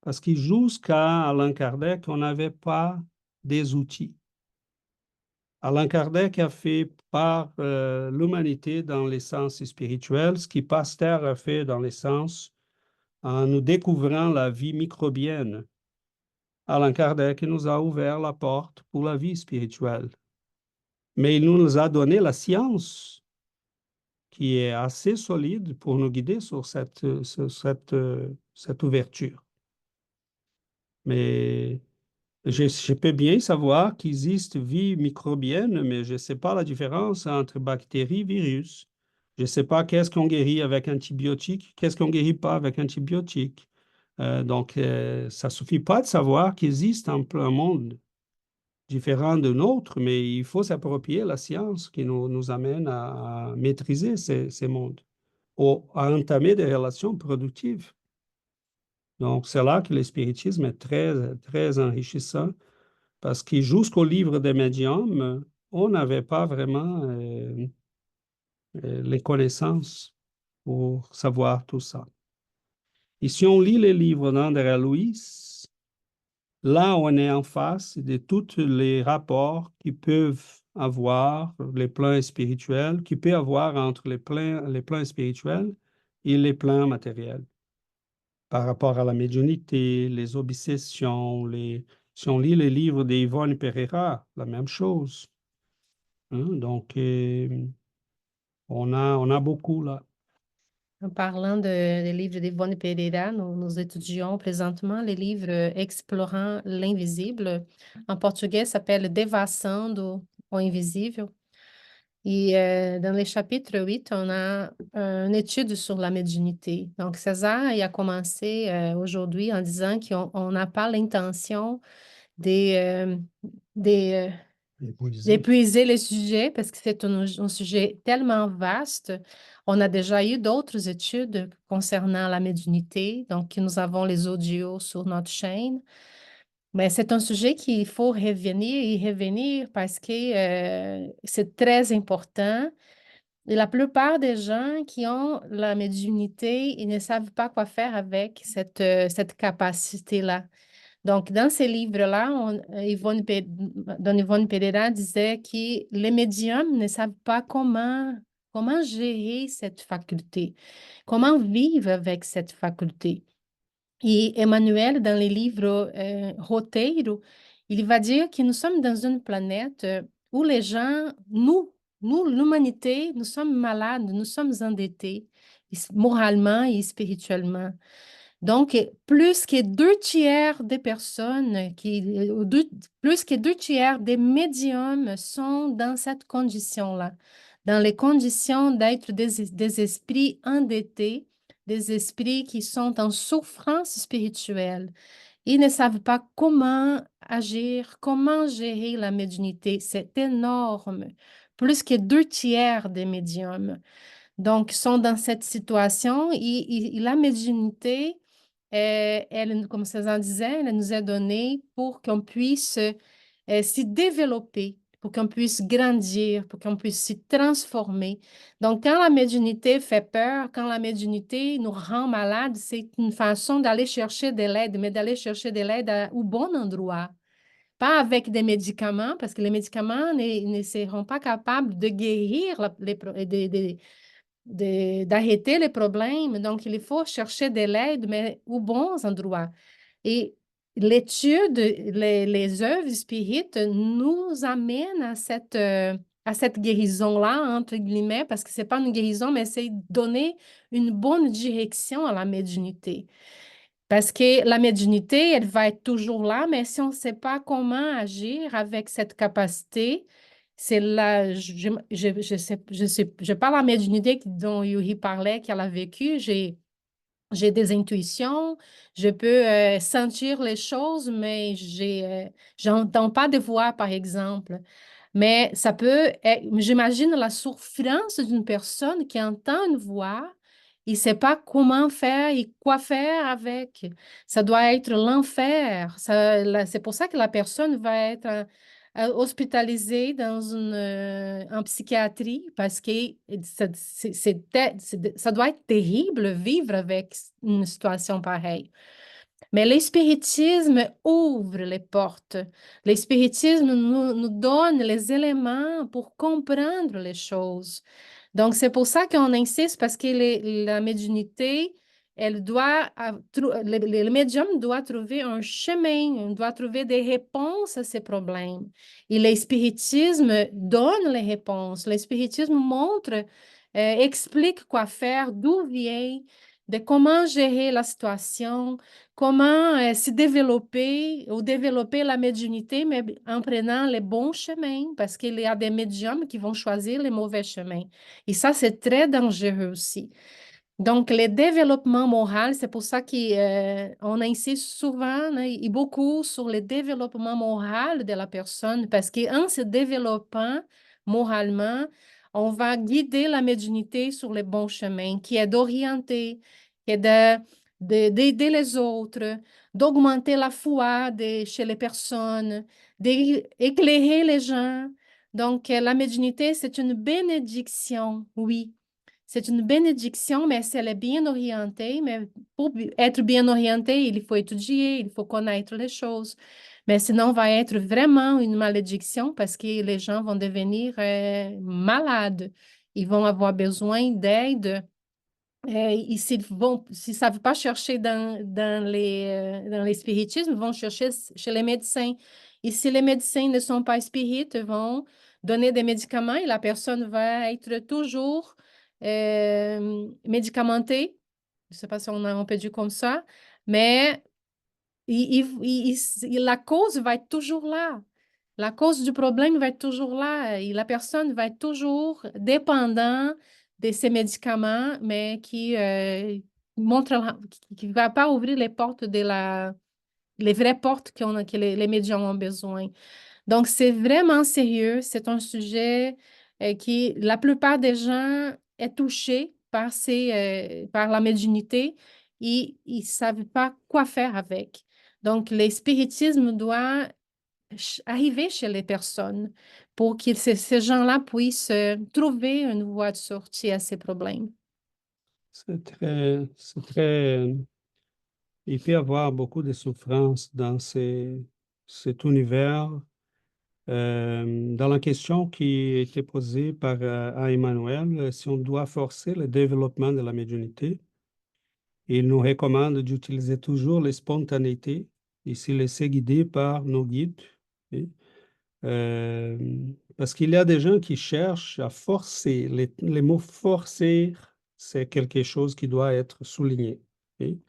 Parce que jusqu'à Allan Kardec, on n'avait pas des outils. Allan Kardec a fait par l'humanité dans les sens spirituels, ce que Pasteur a fait dans les sens en nous découvrant la vie microbienne. Allan Kardec nous a ouvert la porte pour la vie spirituelle. Mais il nous a donné la science qui est assez solide pour nous guider sur cette ouverture. Mais je peux bien savoir qu'il existe vie microbienne, mais je ne sais pas la différence entre bactéries et virus. Je ne sais pas qu'est-ce qu'on guérit avec antibiotiques, qu'est-ce qu'on ne guérit pas avec antibiotiques. Donc, ça ne suffit pas de savoir qu'il existe un monde différent de nôtre, mais il faut s'approprier la science qui nous amène à maîtriser ces mondes, ou à entamer des relations productives. Donc, c'est là que le spiritisme est très, très enrichissant, parce que jusqu'au livre des médiums, on n'avait pas vraiment les connaissances pour savoir tout ça. Et si on lit les livres d'André Louis, là, on est en face de tous les rapports qui peuvent avoir les plans spirituels, qui peut avoir entre les plans spirituels et les plans matériels. Par rapport à la médiumnité, les obsessions, si on lit les livres d'Yvonne Pereira, la même chose. Hein? Donc, on a beaucoup là. en parlant des livres d'Yvonne Pereira, nous étudions présentement les livres Explorant l'invisible. En portugais, ça s'appelle Devassando o Invisível. Et dans le chapitre 8, on a une étude sur la médiumnité. Donc, César il a commencé aujourd'hui en disant qu'on n'a pas l'intention des, Épuisé. d'épuiser le sujet parce que c'est un sujet tellement vaste. On a déjà eu d'autres études concernant la médiumnité, donc nous avons les audios sur notre chaîne. Mais c'est un sujet qu'il faut revenir parce que c'est très important. Et la plupart des gens qui ont la médiumnité, ils ne savent pas quoi faire avec cette capacité-là. Donc, dans ces livres-là, Don Yvonne Pereira disait que les médiums ne savent pas comment gérer cette faculté, comment vivre avec cette faculté. Et Emmanuel, dans les livres Roteiro, il va dire que nous sommes dans une planète où les gens, l'humanité, nous sommes malades, nous sommes endettés, moralement et spirituellement. Donc, plus que 2 tiers des personnes, plus que 2 tiers des médiums sont dans cette condition-là, dans les conditions d'être des esprits endettés, des esprits qui sont en souffrance spirituelle. Ils ne savent pas comment agir, comment gérer la médiumnité. C'est énorme. Plus que 2 tiers des médiums. Donc, sont dans cette situation et la médiumnité, elle, comme César disait, elle nous est donnée pour qu'on puisse s'y développer, pour qu'on puisse grandir, pour qu'on puisse s'y transformer. Donc, quand la médiumnité fait peur, quand la médiumnité nous rend malade, c'est une façon d'aller chercher de l'aide, mais d'aller chercher de l'aide au bon endroit. Pas avec des médicaments, parce que les médicaments ne seront pas capables de guérir d'arrêter les problèmes. Donc, il faut chercher de l'aide, mais aux bons endroits. Et l'étude, les œuvres spirites nous amènent à cette guérison-là, entre guillemets, parce que ce n'est pas une guérison, mais c'est donner une bonne direction à la médiumnité. Parce que la médiumnité, elle va être toujours là, mais si on ne sait pas comment agir avec cette capacité, c'est là, je parle à la médiumnité dont Yuri parlait, qu'elle a vécu, j'ai des intuitions, je peux sentir les choses, mais j'entends pas de voix, par exemple. Mais ça peut j'imagine la souffrance d'une personne qui entend une voix, il ne sait pas comment faire et quoi faire avec. Ça doit être l'enfer. C'est pour ça que la personne va être hospitalisée en psychiatrie parce que ça doit être terrible vivre avec une situation pareille. Mais l'espiritisme ouvre les portes. L'espiritisme nous donne les éléments pour comprendre les choses. Donc, c'est pour ça qu'on insiste, parce que la médiumnité, le médium doit trouver un chemin, doit trouver des réponses à ces problèmes. Et l'espiritisme donne les réponses. L'espiritisme montre, explique quoi faire, d'où vient, de comment gérer la situation, comment se développer ou développer la médiumnité, mais en prenant les bons chemins, parce qu'il y a des médiums qui vont choisir les mauvais chemins. Et ça, c'est très dangereux aussi. Donc, le développement moral, c'est pour ça qu'on insiste souvent et beaucoup sur le développement moral de la personne, parce qu'en se développant moralement, on va guider la médiumnité sur le bon chemin, qui est d'orienter, qui est d'aider les autres, d'augmenter la foi chez les personnes, d'éclairer les gens. Donc, la médiumnité, c'est une bénédiction, oui. C'est une bénédiction, mais si elle est bien orientée, mais pour être bien orientée, il faut étudier, il faut connaître les choses. Mais sinon, va être vraiment une malédiction parce que les gens vont devenir malades. Ils vont avoir besoin d'aide. Et s'ils ne savent pas chercher dans les spiritismes, ils vont chercher chez les médecins. Et si les médecins ne sont pas spirites, ils vont donner des médicaments et la personne va être toujours médicamenté. Je ne sais pas si on peut dire comme ça, mais la cause va être toujours là. La cause du problème va être toujours là et la personne va être toujours dépendante de ces médicaments, mais qui qui va pas ouvrir les portes les vraies portes que les médiums ont besoin. Donc, c'est vraiment sérieux. C'est un sujet qui, la plupart des gens est touché par par la médiumnité et ils ne savent pas quoi faire avec. Donc, le spiritisme doit arriver chez les personnes pour que ces gens-là puissent trouver une voie de sortie à ces problèmes. C'est très, il peut y avoir beaucoup de souffrance dans cet univers. Dans la question qui a été posée à Emmanuel, si on doit forcer le développement de la médiumnité, il nous recommande d'utiliser toujours la spontanéité et se laisser guider par nos guides. Oui. Euh, Parce qu'il y a des gens qui cherchent à forcer. Les mots forcer, c'est quelque chose qui doit être souligné. Oui.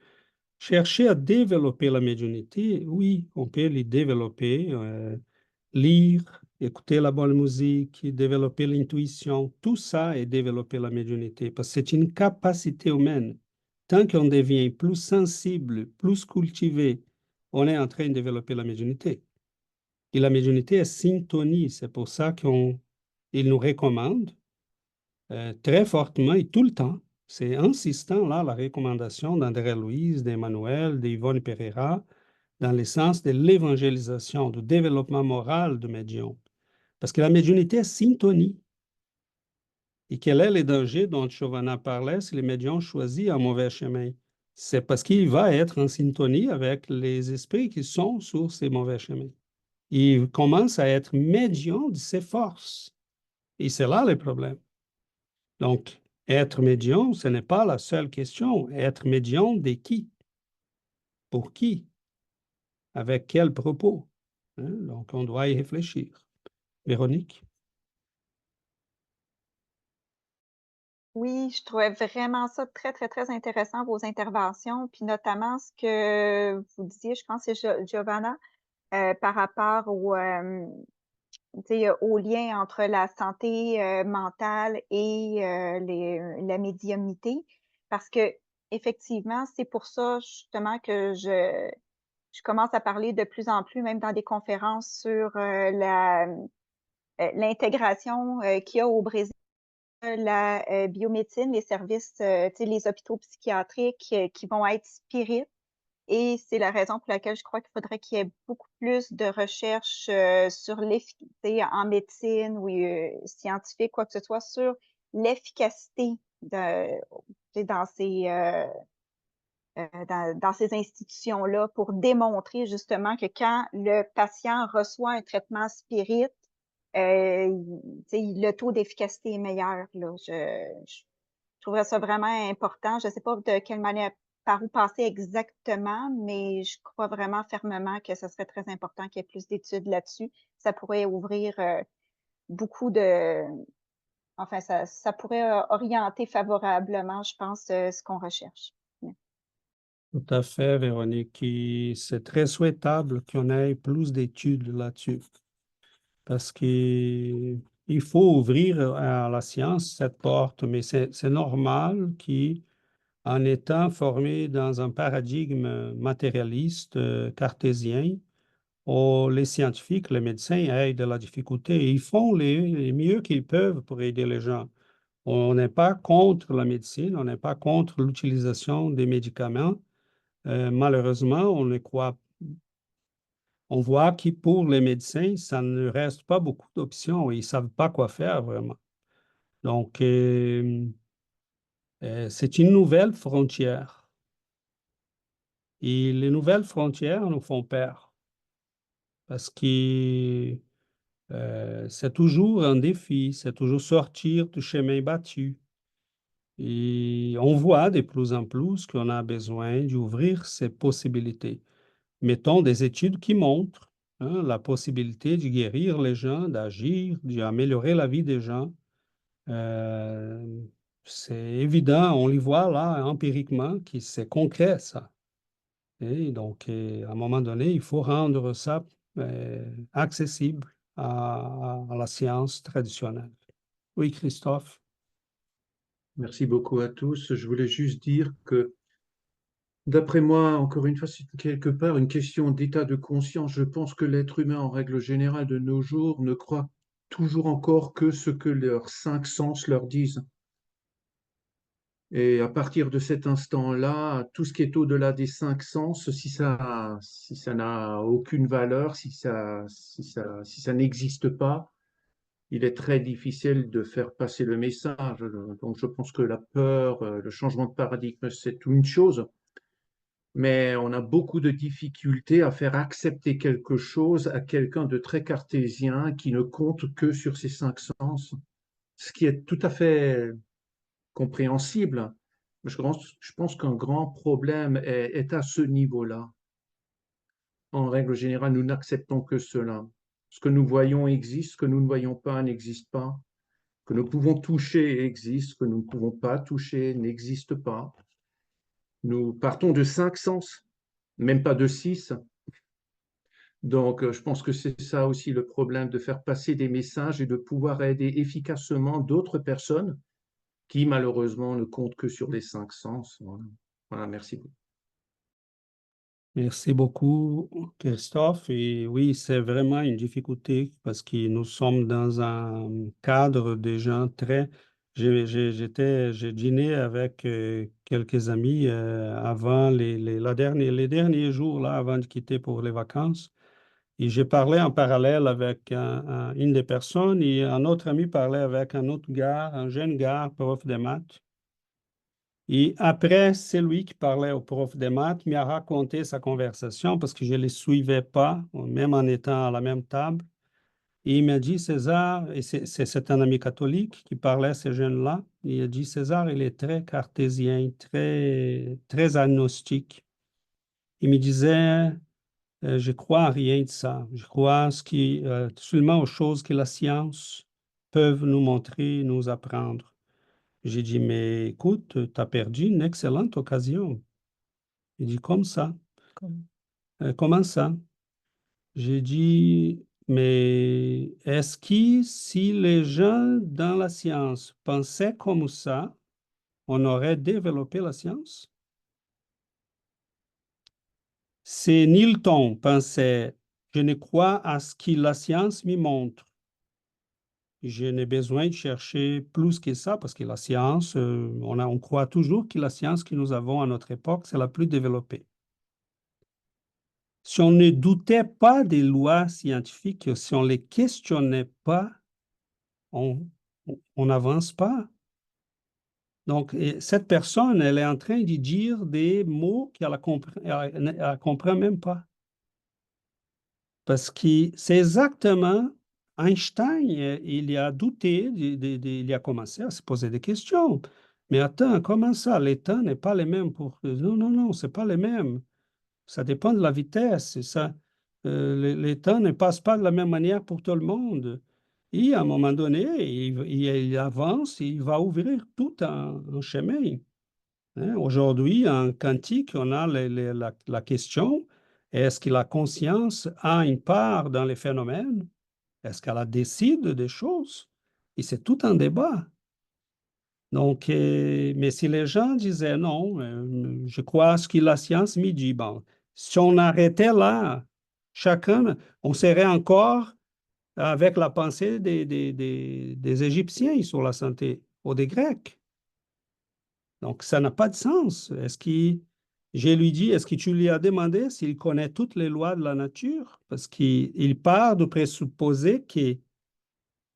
Chercher à développer la médiumnité, oui, on peut les développer, lire, écouter la bonne musique, développer l'intuition. Tout ça est développer la médiumnité parce que c'est une capacité humaine. Tant qu'on devient plus sensible, plus cultivé, on est en train de développer la médiumnité. Et la médiumnité est syntonie. C'est pour ça qu'il nous recommande très fortement et tout le temps. C'est insistant, là, la recommandation d'André Louise, d'Emmanuel, d'Yvonne Pereira, dans le sens de l'évangélisation, du développement moral du médium. Parce que la médiumnité est syntonie. Et quel est le danger dont Giovanna parlait si le médium choisit un mauvais chemin? C'est parce qu'il va être en syntonie avec les esprits qui sont sur ces mauvais chemins. Il commence à être médium de ses forces. Et c'est là le problème. Donc, être médium, ce n'est pas la seule question. Être médium de qui? Pour qui? Avec quel propos? Hein? Donc, on doit y réfléchir. Véronique? Oui, je trouvais vraiment ça très, très, très intéressant, vos interventions, puis notamment ce que vous disiez, je pense que c'est Giovanna, par rapport au lien entre la santé mentale et la médiumnité. Parce que effectivement, c'est pour ça justement que je commence à parler de plus en plus, même dans des conférences, sur l'intégration qu'il y a au Brésil, la biomédecine, les services, les hôpitaux psychiatriques qui vont être spirites. Et c'est la raison pour laquelle je crois qu'il faudrait qu'il y ait beaucoup plus de recherches sur l'efficacité en médecine ou scientifique, quoi que ce soit, sur l'efficacité dans dans ces institutions-là pour démontrer justement que quand le patient reçoit un traitement spirit, le taux d'efficacité est meilleur. Là. Je trouverais ça vraiment important. Je ne sais pas de quelle manière, par où passer exactement, mais je crois vraiment fermement que ce serait très important qu'il y ait plus d'études là-dessus. Ça pourrait ouvrir beaucoup de... Enfin, ça pourrait orienter favorablement, je pense, ce qu'on recherche. Tout à fait, Véronique. Et c'est très souhaitable qu'on ait plus d'études là-dessus parce qu'il faut ouvrir à la science cette porte, mais c'est normal qu'en étant formé dans un paradigme matérialiste cartésien, les scientifiques, les médecins aient de la difficulté et ils font les mieux qu'ils peuvent pour aider les gens. On n'est pas contre la médecine, on n'est pas contre l'utilisation des médicaments. Malheureusement, on voit que pour les médecins, ça ne reste pas beaucoup d'options. Ils ne savent pas quoi faire vraiment. Donc, c'est une nouvelle frontière. Et les nouvelles frontières nous font peur parce que c'est toujours un défi, c'est toujours sortir du chemin battu. Et on voit de plus en plus qu'on a besoin d'ouvrir ces possibilités. Mettons des études qui montrent la possibilité de guérir les gens, d'agir, d'améliorer la vie des gens. c'est évident, on les voit là empiriquement que c'est concret ça. Et donc, à un moment donné, il faut rendre ça accessible à la science traditionnelle. Oui, Christophe. Merci beaucoup à tous. Je voulais juste dire que, d'après moi, encore une fois, c'est quelque part une question d'état de conscience. Je pense que l'être humain, en règle générale, de nos jours, ne croit toujours encore que ce que leurs cinq sens leur disent. Et à partir de cet instant-là, tout ce qui est au-delà des cinq sens, si ça n'a aucune valeur, si ça n'existe pas, il est très difficile de faire passer le message. Donc je pense que la peur, le changement de paradigme, c'est une chose, mais on a beaucoup de difficultés à faire accepter quelque chose à quelqu'un de très cartésien qui ne compte que sur ses cinq sens, ce qui est tout à fait compréhensible. Je pense qu'un grand problème est à ce niveau-là. En règle générale, nous n'acceptons que cela. Ce que nous voyons existe, ce que nous ne voyons pas n'existe pas. Ce que nous pouvons toucher existe, ce que nous ne pouvons pas toucher n'existe pas. Nous partons de cinq sens, même pas de six. Donc, je pense que c'est ça aussi le problème, de faire passer des messages et de pouvoir aider efficacement d'autres personnes qui, malheureusement, ne comptent que sur les cinq sens. Voilà, voilà, merci beaucoup. Merci beaucoup, Christophe. Et oui, c'est vraiment une difficulté parce que nous sommes dans un cadre de gens très... J'ai dîné avec quelques amis avant les derniers jours là, avant de quitter pour les vacances. Et j'ai parlé en parallèle avec une des personnes et un autre ami parlait avec un autre gars, un jeune gars, prof de maths. Et après, c'est lui qui parlait au prof de maths, m'a raconté sa conversation parce que je ne les suivais pas, même en étant à la même table. Et il m'a dit, César, et c'est un ami catholique qui parlait à ces jeunes-là, il a dit, César, il est très cartésien, très agnostique. Il me disait, je crois à rien de ça. Je crois seulement aux choses que la science peut nous montrer, nous apprendre. J'ai dit, mais écoute, tu as perdu une excellente occasion. Il dit, comme ça. Comment ça? J'ai dit, mais est-ce que si les gens dans la science pensaient comme ça, on aurait développé la science? Si Newton pensait, je ne crois à ce que la science me montre. Je n'ai besoin de chercher plus que ça parce que la science, on croit toujours que la science que nous avons à notre époque, c'est la plus développée. Si on ne doutait pas des lois scientifiques, si on ne les questionnait pas, on n'avance pas. Donc, cette personne, elle est en train de dire des mots qu'elle ne comprend même pas. Parce que c'est exactement Einstein, il a douté, il a commencé à se poser des questions. Mais attends, comment ça? Les temps n'est pas les mêmes pour... Non, non, non, c'est pas les mêmes. Ça dépend de la vitesse. Les temps ne passent pas de la même manière pour tout le monde. Et à un moment donné, il avance, il va ouvrir tout un chemin. Hein. Aujourd'hui, en quantique, on a la question, est-ce que la conscience a une part dans les phénomènes? Est-ce qu'elle décide des choses? Et c'est tout un débat. Donc, mais si les gens disaient non, je crois à ce que la science me dit, bon, si on arrêtait là, chacun, on serait encore avec la pensée des Égyptiens sur la santé ou des Grecs. Donc, ça n'a pas de sens. Je lui dis, est-ce que tu lui as demandé s'il connaît toutes les lois de la nature? Parce qu'il part de présupposer que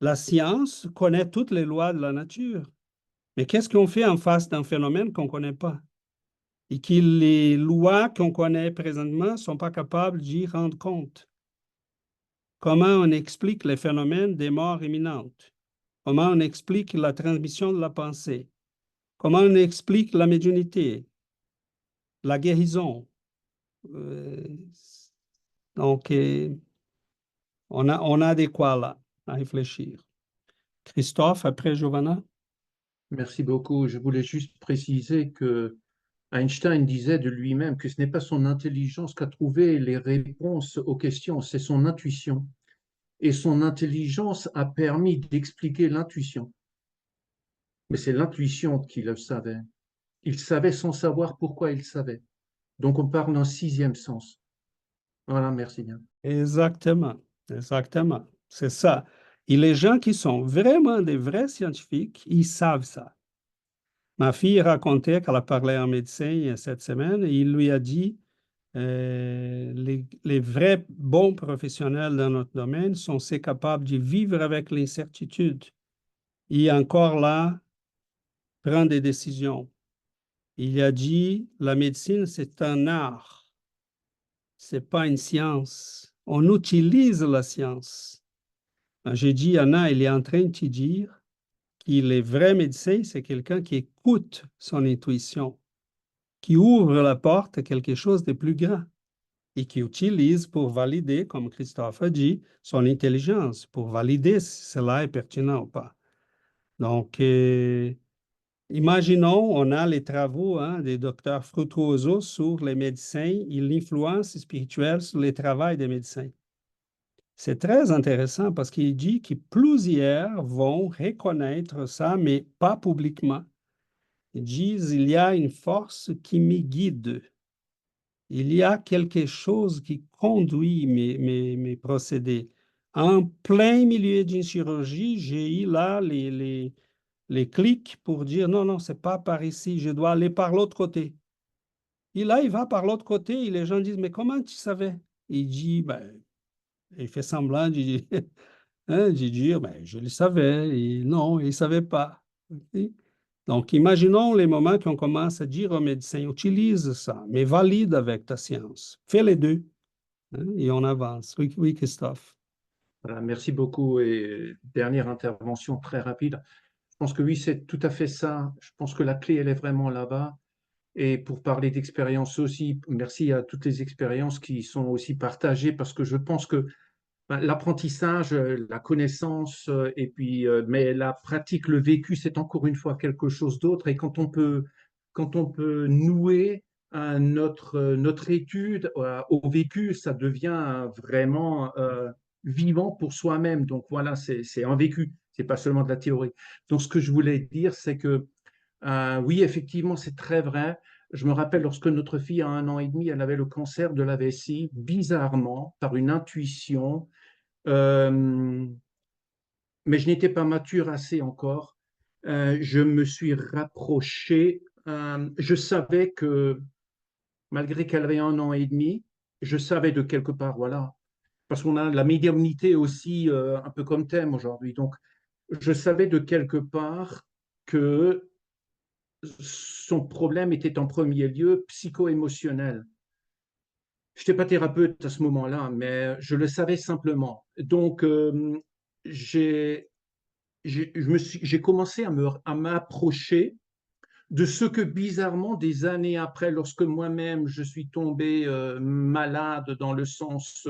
la science connaît toutes les lois de la nature. Mais qu'est-ce qu'on fait en face d'un phénomène qu'on ne connaît pas? Et que les lois qu'on connaît présentement ne sont pas capables d'y rendre compte. Comment on explique les phénomènes des morts imminentes? Comment on explique la transmission de la pensée? Comment on explique la médiumnité, la guérison? Donc, on a de quoi là à réfléchir. Christophe, après Giovanna? Merci beaucoup. Je voulais juste préciser que Einstein disait de lui-même que ce n'est pas son intelligence qui a trouvé les réponses aux questions, c'est son intuition. Et son intelligence a permis d'expliquer l'intuition. Mais c'est l'intuition qui le savait. Il savait sans savoir pourquoi il savait. Donc on parle d'un sixième sens. Voilà, merci bien. Exactement, exactement. C'est ça. Et les gens qui sont vraiment des vrais scientifiques, ils savent ça. Ma fille racontait qu'elle a parlé à un médecin cette semaine et il lui a dit les vrais bons professionnels dans notre domaine sont ceux capables de vivre avec l'incertitude et encore là, prendre des décisions. Il a dit, la médecine, c'est un art, c'est pas une science. On utilise la science. J'ai dit, Anna, il est en train de te dire qu'il est vrai médecin, c'est quelqu'un qui écoute son intuition, qui ouvre la porte à quelque chose de plus grand et qui utilise pour valider, comme Christophe a dit, son intelligence, pour valider si cela est pertinent ou pas. Donc, imaginons, on a les travaux des docteurs Frutuoso sur les médecins et l'influence spirituelle sur le travail des médecins. C'est très intéressant parce qu'il dit que plusieurs vont reconnaître ça, mais pas publiquement. Ils disent, il y a une force qui me guide. Il y a quelque chose qui conduit mes procédés. En plein milieu d'une chirurgie, j'ai eu là les clics pour dire, non, non, c'est pas par ici, je dois aller par l'autre côté. Et là, il va par l'autre côté et les gens disent, mais comment tu savais? Il dit, ben, il fait semblant de dire, ben, je le savais. Et non, il ne savait pas. Ok? Donc, imaginons les moments qu'on commence à dire aux médecins, utilise ça, mais valide avec ta science. Fais les deux, hein, et on avance. Oui, oui, Christophe. Voilà, merci beaucoup. Et dernière intervention très rapide. Je pense que oui, c'est tout à fait ça. Je pense que la clé, elle est vraiment là-bas. Et pour parler d'expérience aussi, merci à toutes les expériences qui sont aussi partagées parce que je pense que l'apprentissage, la connaissance, et puis, mais la pratique, le vécu, c'est encore une fois quelque chose d'autre. Et quand on peut nouer notre étude au vécu, ça devient vraiment vivant pour soi-même. Donc voilà, c'est un vécu, c'est pas seulement de la théorie. Donc ce que je voulais dire, c'est que oui, effectivement, c'est très vrai. Je me rappelle lorsque notre fille a 1 an et demi, elle avait le cancer de la vessie, bizarrement, par une intuition, euh, mais je n'étais pas mature assez encore. Je me suis rapproché. Je savais que malgré qu'elle avait 1 an et demi, je savais de quelque part, voilà, parce qu'on a la médiumnité aussi un peu comme thème aujourd'hui. Donc, je savais de quelque part que son problème était en premier lieu psycho-émotionnel. Je n'étais pas thérapeute à ce moment-là, mais je le savais simplement. Donc, j'ai j'ai commencé à m'approcher de ce que bizarrement, des années après, lorsque moi-même je suis tombé malade dans le sens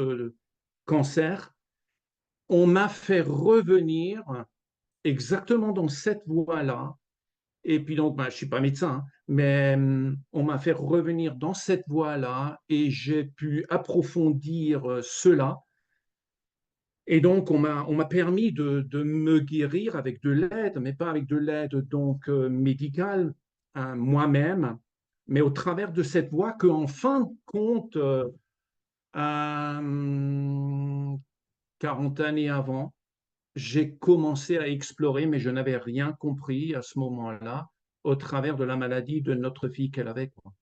cancer, on m'a fait revenir exactement dans cette voie-là. Et puis donc, je ne suis pas médecin, hein, mais on m'a fait revenir dans cette voie-là et j'ai pu approfondir cela. Et donc, on m'a permis de me guérir avec de l'aide, mais pas avec de l'aide donc médicale moi-même, mais au travers de cette voie que, en fin de compte, 40 années avant, j'ai commencé à explorer, mais je n'avais rien compris à ce moment-là, au travers de la maladie de notre fille qu'elle avait, quoi.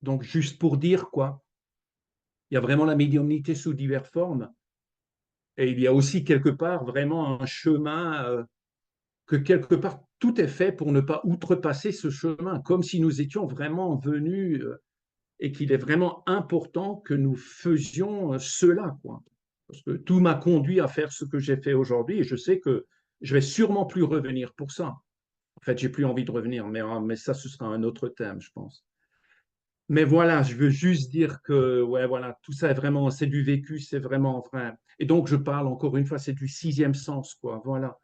Donc, juste pour dire, quoi, il y a vraiment la médiumnité sous diverses formes. Et il y a aussi quelque part vraiment un chemin que quelque part tout est fait pour ne pas outrepasser ce chemin, comme si nous étions vraiment venus et qu'il est vraiment important que nous faisions cela, quoi. Parce que tout m'a conduit à faire ce que j'ai fait aujourd'hui et je sais que je vais sûrement plus revenir pour ça. En fait, j'ai plus envie de revenir, mais ça, ce sera un autre thème, je pense. Mais voilà, je veux juste dire que, ouais, voilà, tout ça est vraiment, c'est du vécu, c'est vraiment vrai. Et donc, je parle encore une fois, c'est du sixième sens, quoi. Voilà.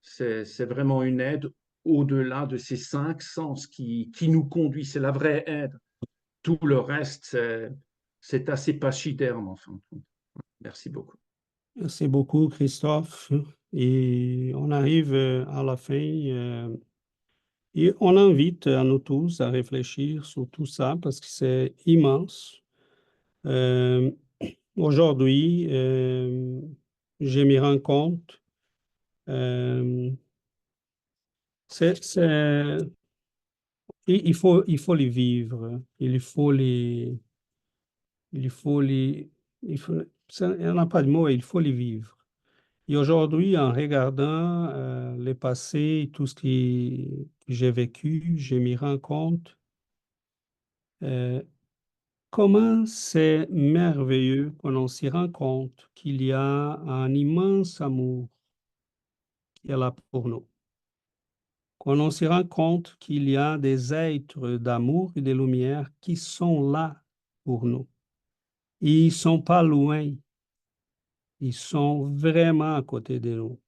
C'est vraiment une aide au-delà de ces 5 sens qui nous conduit. C'est la vraie aide. Tout le reste, c'est assez pachyderme, en fin de compte. Merci beaucoup. Merci beaucoup, Christophe. Et on arrive à la fin. Et on invite à nous tous à réfléchir sur tout ça parce que c'est immense. Euh, Aujourd'hui, je m'y rends compte. Euh, c'est, il faut les vivre. Il faut les, il faut, il n'y en a pas de mots, il faut les vivre. Et aujourd'hui, en regardant le passé, tout ce que j'ai vécu, je m'y rends compte euh, comment c'est merveilleux quand on s'y rend compte qu'il y a un immense amour qui est là pour nous. Quand on s'y rend compte qu'il y a des êtres d'amour et de lumière qui sont là pour nous. Ils ne sont pas loin, ils sont vraiment à côté de nous.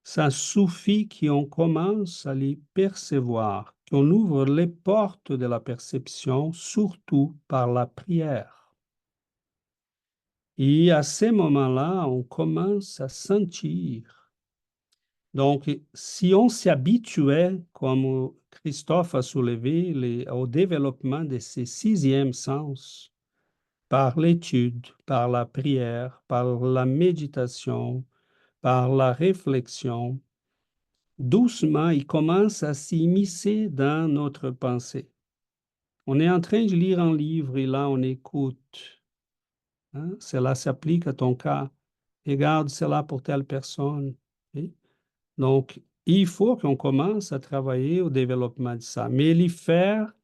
Ça suffit qu'on commence à les percevoir, qu'on ouvre les portes de la perception, surtout par la prière. Et à ces moments-là, on commence à sentir. Donc, si on s'habituait, comme Christophe a soulevé, au développement de ces sixièmes sens, par l'étude, par la prière, par la méditation, par la réflexion, doucement, il commence à s'immiscer dans notre pensée. On est en train de lire un livre et là, on écoute. Hein? Cela s'applique à ton cas. Regarde cela pour telle personne. Ok? Donc, il faut qu'on commence à travailler au développement de ça, mais le faire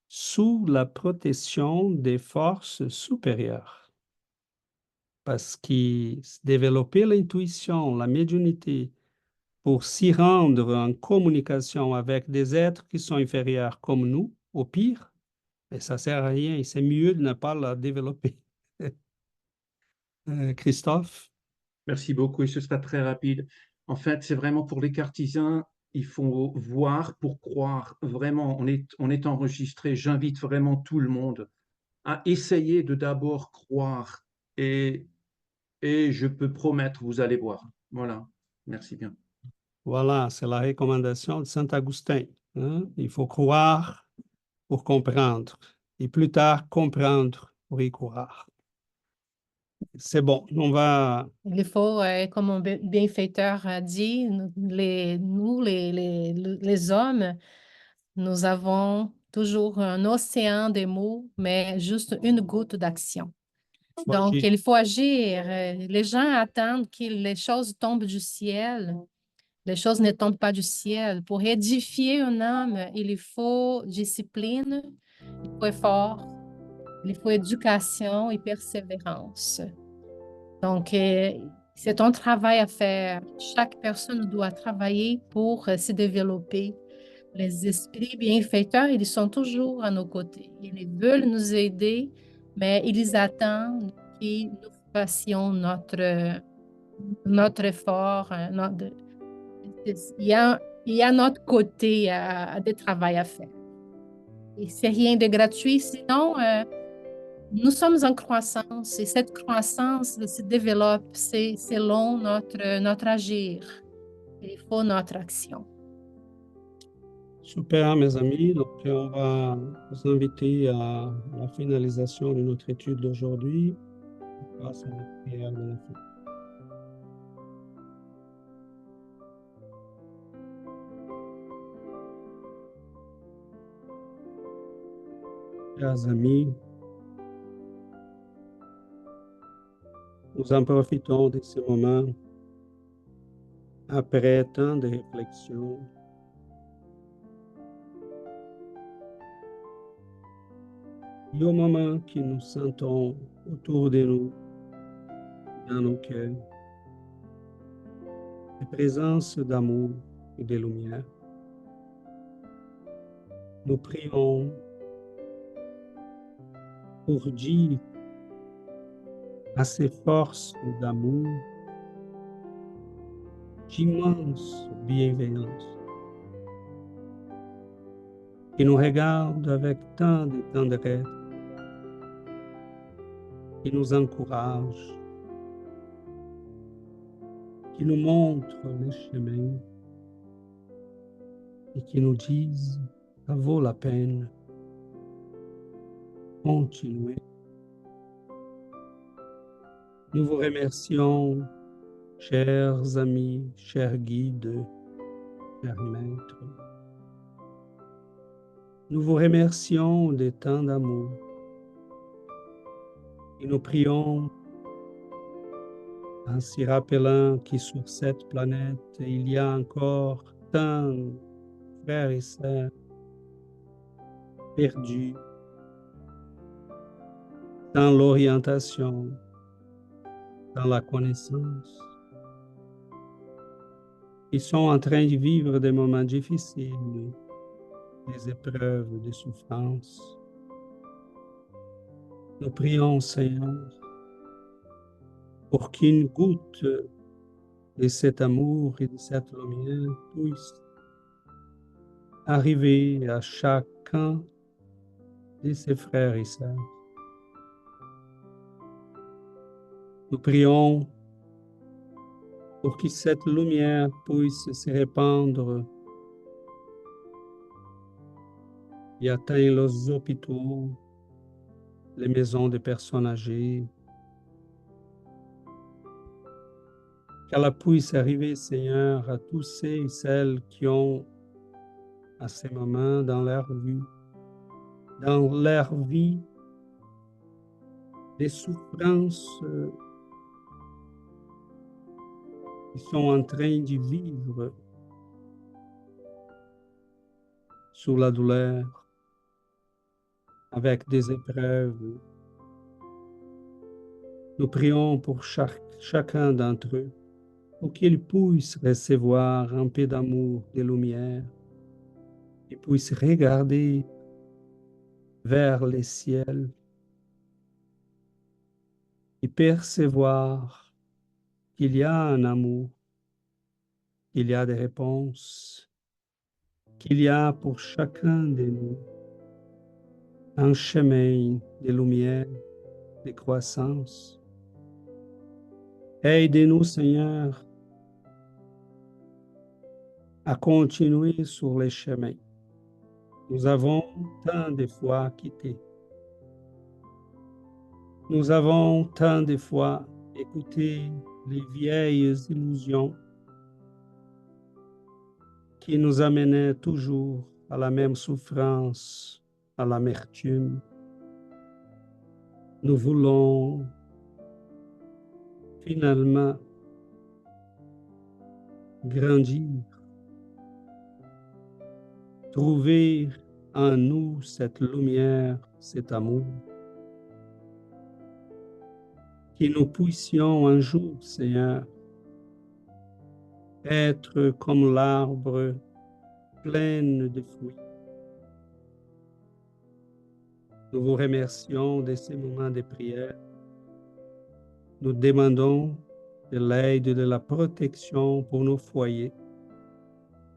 sous la protection des forces supérieures. Parce que développer l'intuition, la médiumnité, pour s'y rendre en communication avec des êtres qui sont inférieurs comme nous, au pire, mais ça ne sert à rien. C'est mieux de ne pas la développer. Christophe? Merci beaucoup et ce sera très rapide. En fait, c'est vraiment pour les cartésiens, il faut voir pour croire. Vraiment, on est enregistré. J'invite vraiment tout le monde à essayer de d'abord croire et, et je peux promettre, vous allez voir. Voilà. Merci bien. Voilà, c'est la recommandation de Saint-Augustin. Hein? Il faut croire pour comprendre et plus tard comprendre pour y croire. C'est bon, on va... Il faut, comme un bienfaiteur a dit, les hommes, nous avons toujours un océan de mots, mais juste une goutte d'action. Donc, agir. il faut agir. Les gens attendent que les choses tombent du ciel. Les choses ne tombent pas du ciel. Pour édifier une âme, il faut discipline, il faut effort, il faut éducation et persévérance. Donc, c'est un travail à faire. Chaque personne doit travailler pour se développer. Les esprits bienfaiteurs, ils sont toujours à nos côtés. Ils veulent nous aider, mais ils attendent que nous fassions notre effort. Il y a notre côté de travail à faire. Et c'est rien de gratuit, sinon, nous sommes en croissance et cette croissance se développe selon notre agir. Il faut notre action. Super, mes amis. Donc, on va vous inviter à la finalisation de notre étude d'aujourd'hui grâce à la prière de la fin. Chers amis, nous en profitons de ce moment après tant de réflexions. Et au moment que nous sentons autour de nous, dans nos cœurs, la présence d'amour et de lumière, nous prions pour dire à ces forces d'amour, d'immense bienveillance, qui nous regarde avec tant de tendresse, qui nous encourage, qui nous montre les chemins et qui nous disent que ça vaut la peine. Continuez. Nous vous remercions, chers amis, chers guides, chers maîtres. Nous vous remercions des temps d'amour et nous prions en s'y rappelant que sur cette planète, il y a encore tant de frères et sœurs perdus dans l'orientation, dans la connaissance, qui sont en train de vivre des moments difficiles, des épreuves, des souffrances. Nous prions, Seigneur, pour qu'une goutte de cet amour et de cette lumière puisse arriver à chacun de ses frères et sœurs. Nous prions pour que cette lumière puisse se répandre et atteindre les hôpitaux, les maisons des personnes âgées. Qu'elle puisse arriver, Seigneur, à tous ceux et celles qui ont, à ces moments dans leur vie, des souffrances qui sont en train de vivre sous la douleur, avec des épreuves. Nous prions pour chacun d'entre eux, pour qu'ils puissent recevoir un peu d'amour, de lumière, et puissent regarder vers le ciel et percevoir qu'il y a un amour, qu'il y a des réponses, qu'il y a pour chacun de nous un chemin de lumière, de croissance. Aide-nous, Seigneur, à continuer sur les chemins. Nous avons tant de fois quitté. Nous avons tant de fois écouté les vieilles illusions qui nous amenaient toujours à la même souffrance, à l'amertume. Nous voulons finalement grandir, trouver en nous cette lumière, cet amour, que nous puissions un jour, Seigneur, être comme l'arbre plein de fruits. Nous vous remercions de ces moments de prière. Nous demandons de l'aide, de la protection pour nos foyers,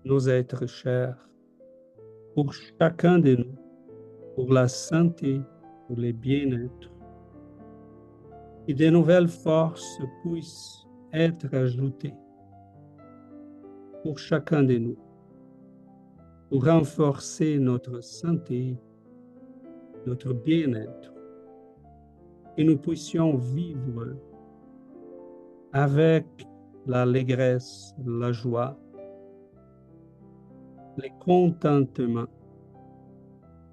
nos êtres chers, pour chacun de nous, pour la santé, pour le bien-être. Et de nouvelles forces puissent être ajoutées pour chacun de nous, pour renforcer notre santé, notre bien-être, et nous puissions vivre avec l'allégresse, la joie, le contentement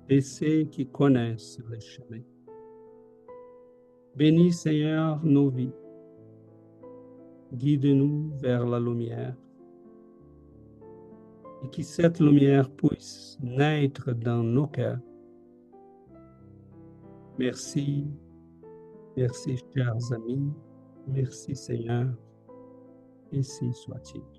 de ceux qui connaissent les chemins. Bénis, Seigneur, nos vies. Guide-nous vers la lumière. Et que cette lumière puisse naître dans nos cœurs. Merci, merci, chers amis. Merci, Seigneur. Ainsi soit-il.